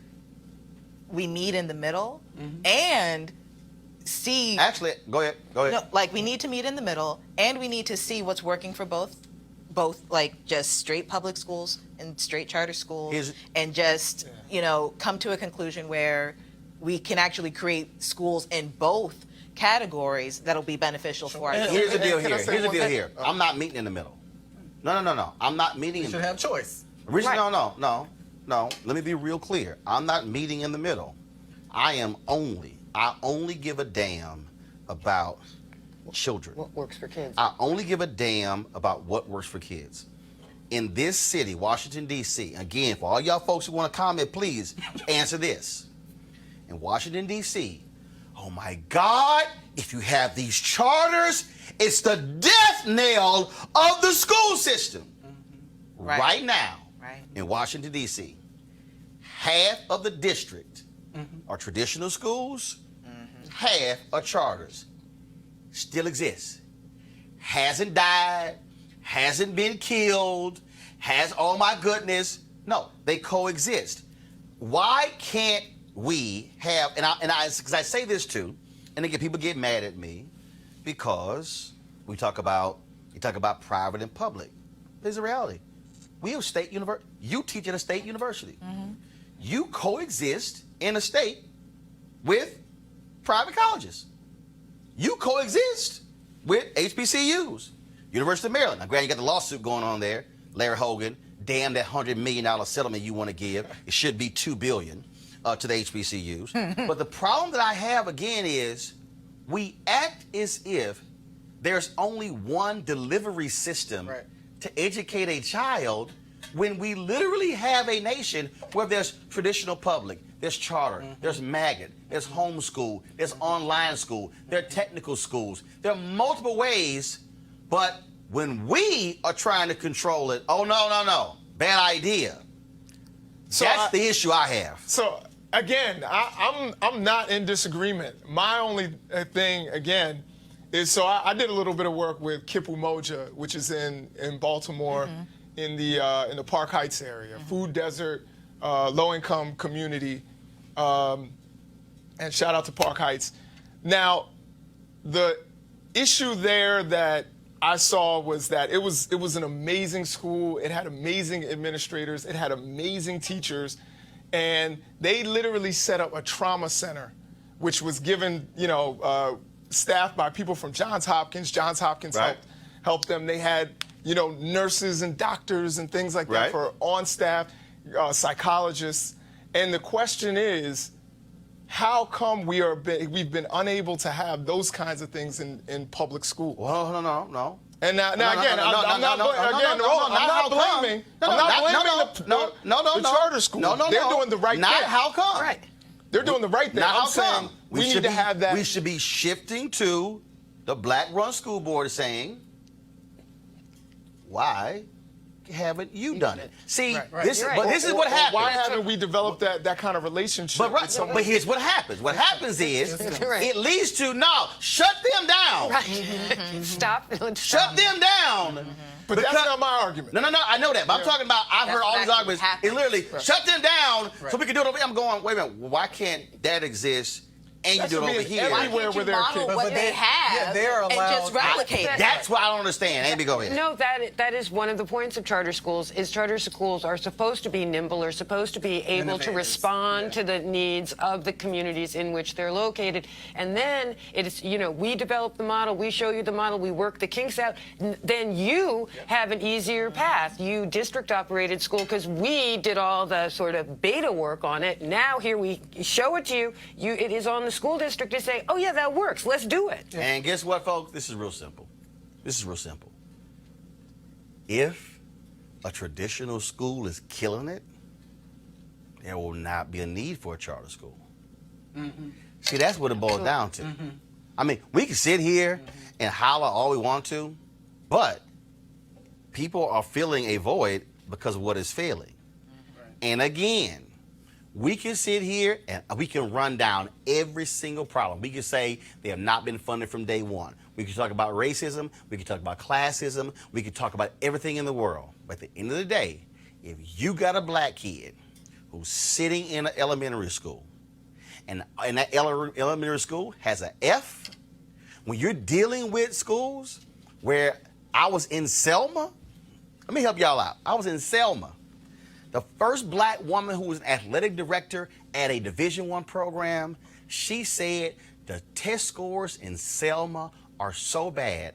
we meet in the middle and see. Actually, go ahead. No, like, we need to meet in the middle, and we need to see what's working for both like just straight public schools and straight charter schools, and just come to a conclusion where we can actually create schools in both categories that'll be beneficial for our children. Here's the deal here. Here's the deal here. I'm not meeting in the middle. No. I'm not meeting. You should have choice. No. Let me be real clear. I'm not meeting in the middle. I only give a damn about children. What works for kids? I only give a damn about what works for kids. In this city, Washington, D.C., again, for all y'all folks who want to comment, please answer this. In Washington, D.C., oh my God, if you have these charters, it's the death knell of the school system. Right now, in Washington, D.C., half of the district are traditional schools, half are charters. Still exists. Hasn't died, hasn't been killed, oh my goodness. No, they coexist. Why can't we have, because I say this too, and again, people get mad at me because you talk about private and public. Here's the reality. We have state university. You teach at a state university. You coexist in a state with private colleges. You coexist with HBCUs. University of Maryland. Now, granted, you got the lawsuit going on there. Larry Hogan, damn that $100 million settlement you want to give. It should be $2 billion to the HBCUs. But the problem that I have, again, is we act as if there's only one delivery system to educate a child, when we literally have a nation where there's traditional public, there's charter, there's magnet, there's homeschool, there's online school, there are technical schools. There are multiple ways, but when we are trying to control it, oh, no, bad idea. So that's the issue I have. So, again, I'm not in disagreement. My only thing, again, is so I did a little bit of work with Kipu Moja, which is in Baltimore, in the Park Heights area, food desert, low-income community, and shout out to Park Heights. Now, the issue there that I saw was that it was an amazing school. It had amazing administrators. It had amazing teachers, and they literally set up a trauma center, which was given, staffed by people from Johns Hopkins. Johns Hopkins helped them. They had, nurses and doctors and things like that for on staff, psychologists. And the question is, how come we've been unable to have those kinds of things in public school? Well, no. And now again, I'm not blaming the charter school. They're doing the right thing. Not how come. Right. They're doing the right thing. I'm saying we need to have that. We should be shifting to the black-run school board saying, why haven't you done it? See, this is what happens. Why haven't we developed that kind of relationship? But here's what happens. What happens is it leads to, shut them down. Stop. Shut them down. But that's not my argument. No, I know that. But I'm talking about, I've heard all these arguments. It literally, shut them down so we can do it over here. I'm going, wait a minute, why can't that exist and you do it over here? Everywhere where there are kids. What they have they're allowed, and just replicate it. That's what I don't understand. Amy, go ahead. No, that is one of the points of charter schools, is charter schools are supposed to be nimble, are supposed to be able to respond to the needs of the communities in which they're located. And then it's, we develop the model, we show you the model, we work the kinks out. Then you have an easier path. You district-operated school, because we did all the sort of beta work on it. Now here we show it to you. It is on the school district to say, oh yeah, that works, let's do it. And guess what, folks? This is real simple. If a traditional school is killing it, there will not be a need for a charter school. See, that's what it boils down to. I mean, we can sit here and holler all we want to, but people are filling a void because of what is failing. And again, We can sit here and we can run down every single problem. We can say they have not been funded from day one. We can talk about racism. We can talk about classism. We can talk about everything in the world. But at the end of the day, if you got a black kid who's sitting in an elementary school and that elementary school has an F, when you're dealing with schools where I was in Selma, let me help y'all out. I was in Selma. The first black woman who was an athletic director at a Division I program, she said the test scores in Selma are so bad,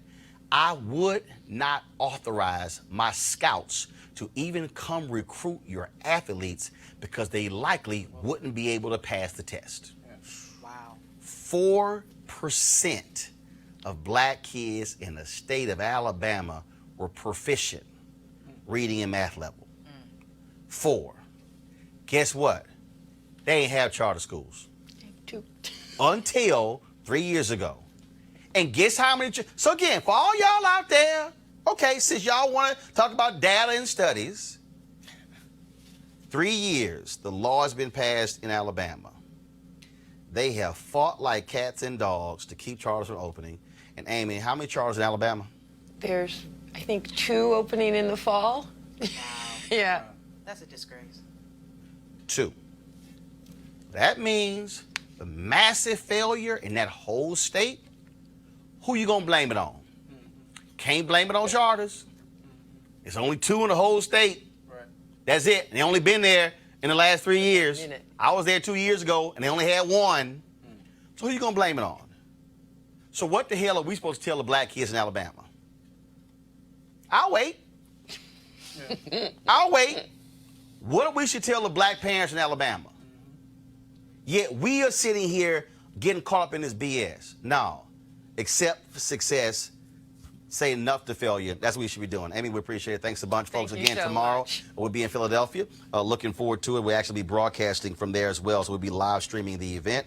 I would not authorize my scouts to even come recruit your athletes because they likely wouldn't be able to pass the test. Wow. 4% of black kids in the state of Alabama were proficient reading and math level. 4. Guess what? They ain't have charter schools. 2. Until 3 years ago. And guess how many? So again, for all y'all out there, okay, since y'all want to talk about data and studies, 3 years the law has been passed in Alabama. They have fought like cats and dogs to keep charters from opening. And Amy, how many charters in Alabama? There's, I think, 2 opening in the fall. Yeah. That's a disgrace. 2. That means the massive failure in that whole state, who you gonna blame it on? Can't blame it on charters. It's only 2 in the whole state. Right. That's it. They only been there in the last 3 years. I was there 2 years ago and they only had 1. So who you gonna blame it on? So what the hell are we supposed to tell the black kids in Alabama? I'll wait. I'll wait. What we should tell the black parents in Alabama? Yet we are sitting here getting caught up in this BS. No. Accept success, say enough to failure. That's what we should be doing. Amy, we appreciate it. Thanks a bunch, folks. Thank you Again, so tomorrow much. we'll be in Philadelphia. Looking forward to it. We'll actually be broadcasting from there as well, so we'll be live streaming the event.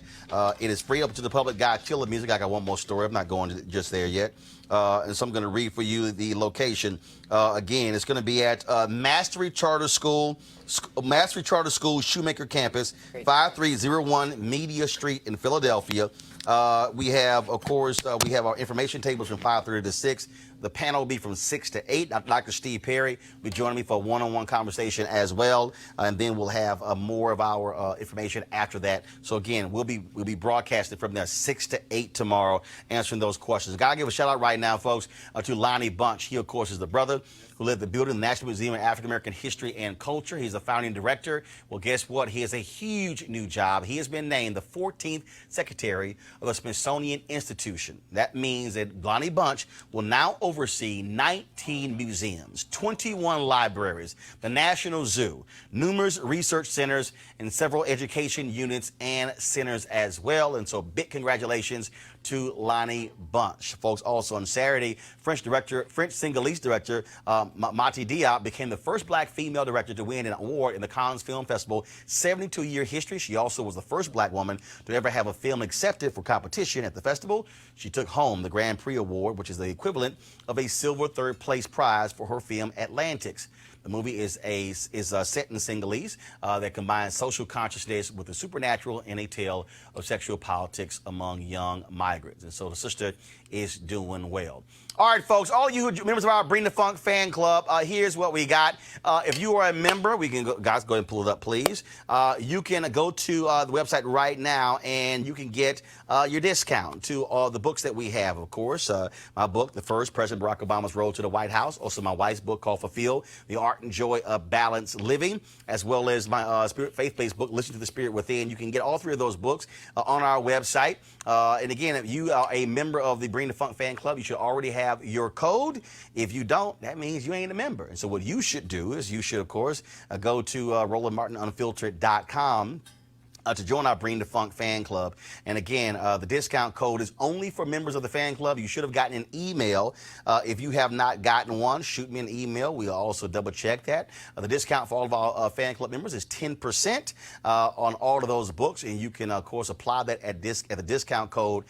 It is free up to the public. God, kill the music. I got one more story. I'm not going just there yet. And so I'm going to read for you the location. Again, it's going to be at Mastery Charter School, Shoemaker Campus, 5301 Media Street in Philadelphia. We have, of course, we have our information tables from 5:30 to 6. The panel will be from 6 to 8. Dr. Steve Perry will be joining me for a one-on-one conversation as well. And then we'll have more of our information after that. So again, we'll be broadcasting from there 6 to 8 tomorrow, answering those questions. Gotta give a shout out right now, folks, to Lonnie Bunch. He, of course, is the brother who led the building of the National Museum of African American History and Culture. He's the founding director. Well, guess what? He has a huge new job. He has been named the 14th Secretary of the Smithsonian Institution. That means that Lonnie Bunch will now oversee 19 museums, 21 libraries, the National Zoo, numerous research centers, and several education units and centers as well. And so big congratulations to Lonnie Bunch. Folks, also on Saturday, French Senegalese director Mati Diop became the first black female director to win an award in the Cannes Film Festival. 72-year history. She also was the first black woman to ever have a film accepted for competition at the festival. She took home the Grand Prix Award, which is the equivalent of a silver third-place prize for her film Atlantics. The movie is set in Senegalese that combines social consciousness with the supernatural in a tale of sexual politics among young migrants. And so the sister is doing well. All right, folks, all you members of our Bring the Funk fan club, here's what we got. If you are a member, we can go, guys, go ahead and pull it up, please. You can go to the website right now, and you can get your discount to all the books that we have, of course. My book, The First, President Barack Obama's Road to the White House. Also, my wife's book called Fulfill, The Art and Joy of Balanced Living, as well as my spirit faith-based book, Listen to the Spirit Within. You can get all 3 of those books on our website. And again, if you are a member of the Bring the Funk fan club, you should already have your code. If you don't, that means you ain't a member. And so what you should do is you should, of course, go to RolandMartinUnfiltered.com. to join our Bring the Funk fan club. And again, the discount code is only for members of the fan club. You should have gotten an email. If you have not gotten one, shoot me an email. We'll also double check that. The discount for all of our fan club members is 10% on all of those books. And you can, of course, apply that at the discount code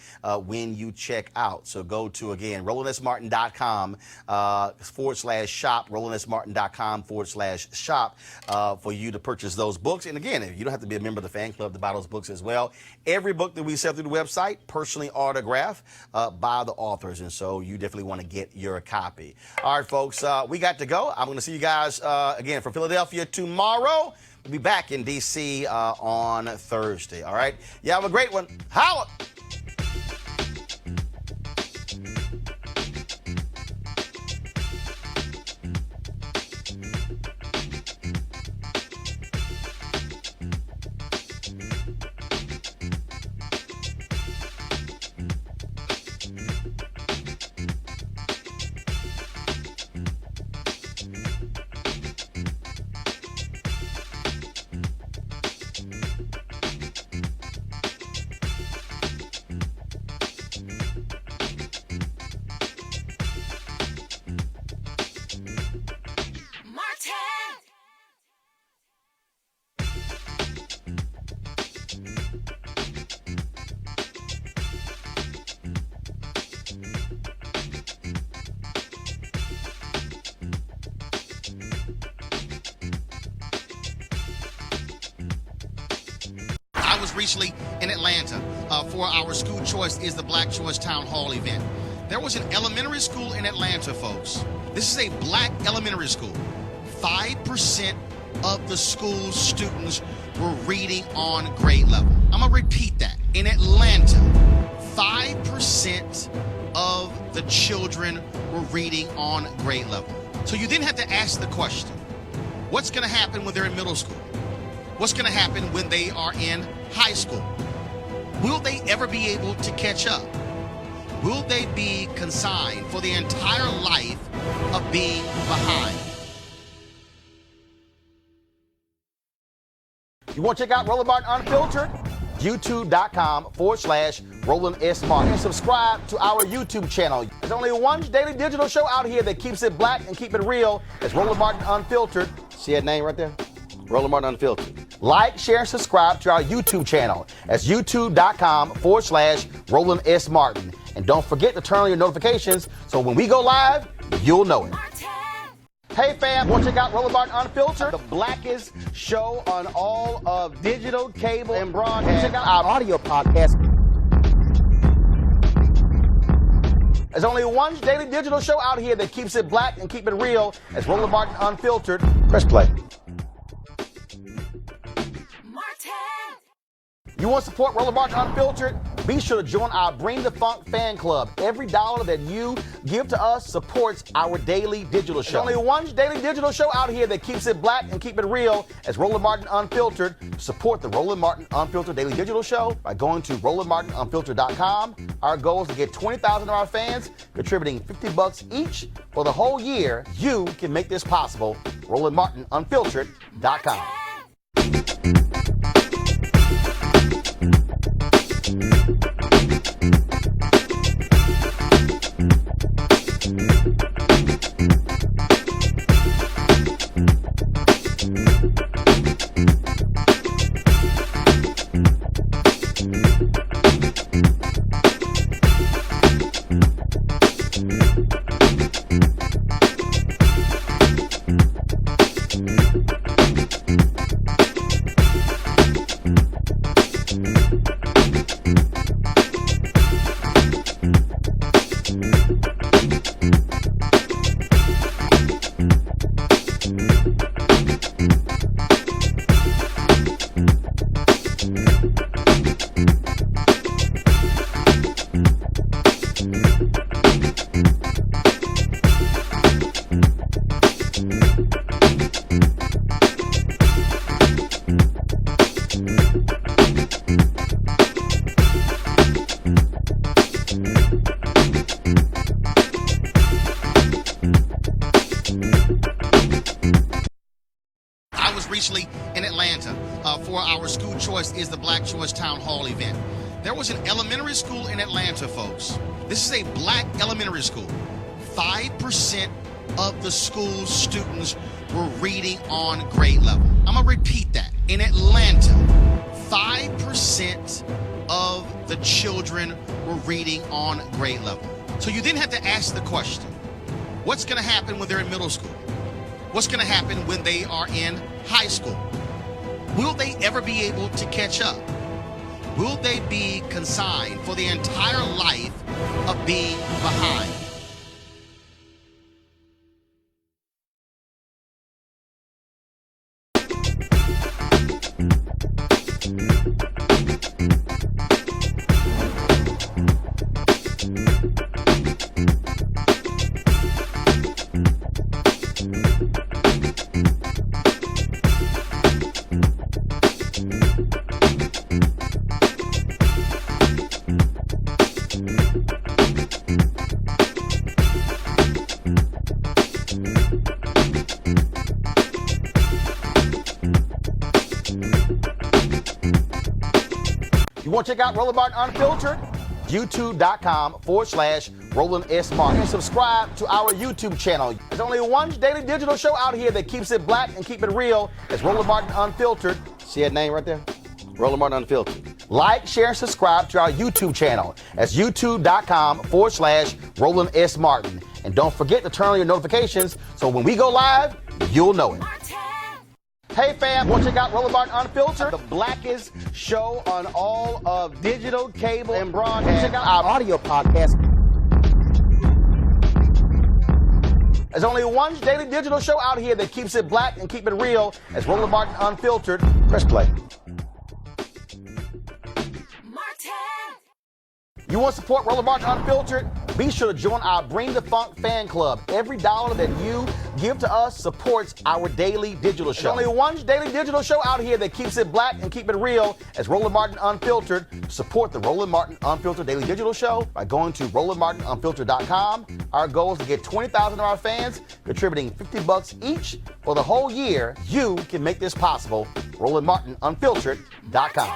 when you check out. So go to, again, RolandSMartin.com /shop, RolandSMartin.com /shop for you to purchase those books. And again, you don't have to be a member of the fan club to buy those books as well. Every book that we sell through the website, personally autographed by the authors, and so you definitely want to get your copy. All right, folks, we got to go. I'm going to see you guys again from Philadelphia tomorrow. We'll be back in D.C. On Thursday. All right, you have a great one. Holla! I was recently in Atlanta for our School Choice is the Black Choice Town Hall event. There was an elementary school in Atlanta, folks. This is a black elementary school. 5% of the school's students were reading on grade level. I'm gonna repeat that. In Atlanta, 5% of the children were reading on grade level. So you then have to ask the question, what's gonna happen when they're in middle school? What's gonna happen when they are in high school? Will they ever be able to catch up? Will they be consigned for the entire life of being behind? You want to check out Roland Martin Unfiltered? YouTube.com/Roland S. Martin. And subscribe to our YouTube channel. There's only one daily digital show out here that keeps it black and keep it real. It's Roland Martin Unfiltered. See that name right there? Roland Martin Unfiltered. Like, share, and subscribe to our YouTube channel. That's YouTube.com/Roland S. Martin. And don't forget to turn on your notifications so when we go live, you'll know it. Hey fam, want to check out Roland Martin Unfiltered? The blackest show on all of digital, cable, and broadcast. Check out our audio podcast. There's only one daily digital show out here that keeps it black and keep it real. It's Roland Martin Unfiltered. Press play. You want to support Roland Martin Unfiltered? Be sure to join our Bring the Funk fan club. Every dollar that you give to us supports our daily digital show. There's only one daily digital show out here that keeps it black and keep it real. It's Roland Martin Unfiltered. Support the Roland Martin Unfiltered daily digital show by going to RolandMartinUnfiltered.com. Our goal is to get 20,000 of our fans contributing $50 each for the whole year. You can make this possible. RolandMartinUnfiltered.com. school choice is the Black Choice Town Hall event. There was an elementary school in Atlanta, folks. This is a black elementary school. 5% of the school's students were reading on grade level. I'm gonna repeat that. In Atlanta, 5% of the children were reading on grade level. So you then have to ask the question, what's gonna happen when they're in middle school? What's gonna happen when they are in high school? Will they ever be able to catch up? Will they be consigned for the entire life of being behind? You want to check out Roland Martin Unfiltered? YouTube.com/Roland S. Martin. And subscribe to our YouTube channel. There's only one daily digital show out here that keeps it black and keep it real. It's Roland Martin Unfiltered. See that name right there? Roland Martin Unfiltered. Like, share, and subscribe to our YouTube channel. That's YouTube.com/Roland S. Martin. And don't forget to turn on your notifications so when we go live, you'll know it. Hey fam, want to check out Roland Martin Unfiltered? The blackest show on all of digital, cable, and broadcast. Check out our audio podcast. There's only one daily digital show out here that keeps it black and keep it real. It's Roland Martin Unfiltered. Press play. You want to support Roland Martin Unfiltered? Be sure to join our Bring the Funk fan club. Every dollar that you give to us supports our daily digital show. There's only one daily digital show out here that keeps it black and keep it real. It's Roland Martin Unfiltered. Support the Roland Martin Unfiltered daily digital show by going to RolandMartinUnfiltered.com. Our goal is to get 20,000 of our fans contributing $50 each for the whole year. You can make this possible. RolandMartinUnfiltered.com.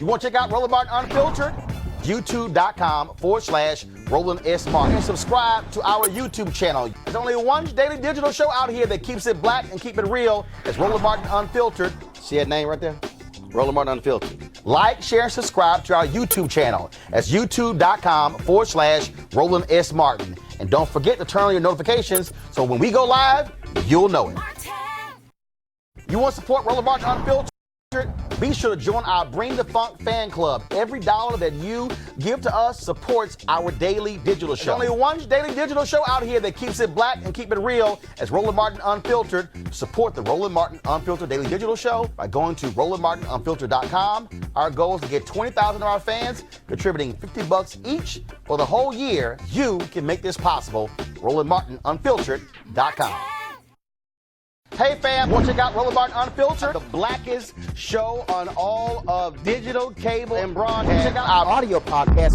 You want to check out Roland Martin Unfiltered? YouTube.com/Roland S. Martin. And subscribe to our YouTube channel. There's only one daily digital show out here that keeps it black and keep it real. It's Roland Martin Unfiltered. See that name right there? Roland Martin Unfiltered. Like, share, and subscribe to our YouTube channel. That's YouTube.com/Roland S. Martin. And don't forget to turn on your notifications so when we go live, you'll know it. You want to support Roland Martin Unfiltered? Be sure to join our Bring the Funk fan club. Every dollar that you give to us supports our daily digital show. There's only one daily digital show out here that keeps it black and keep it real. It's Roland Martin Unfiltered. Support the Roland Martin Unfiltered daily digital show by going to RolandMartinUnfiltered.com. Our goal is to get 20,000 of our fans contributing $50 each for the whole year. You can make this possible. RolandMartinUnfiltered.com. Hey fam, want to check out Roland Martin Unfiltered? The blackest show on all of digital, cable, and broadcast. Check out our audio podcast.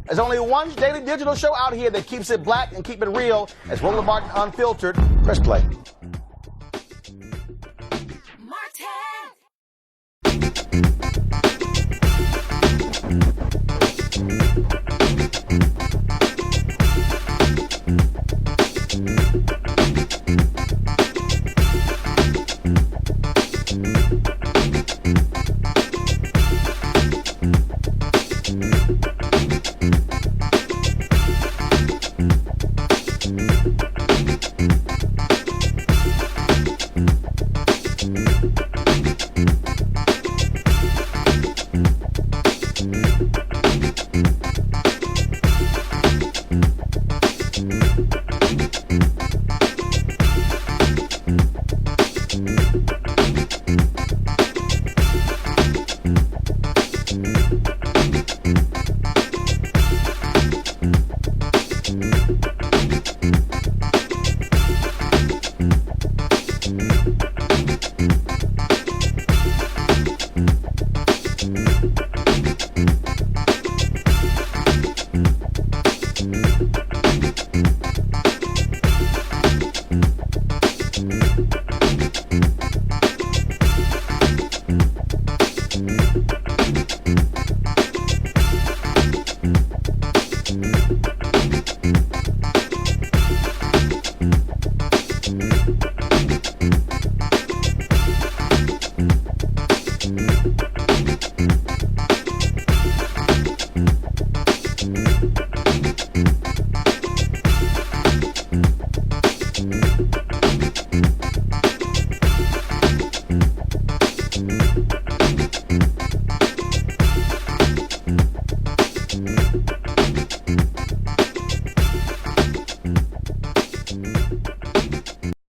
There's only one daily digital show out here that keeps it black and keep it real. It's Roland Martin Unfiltered. Press play.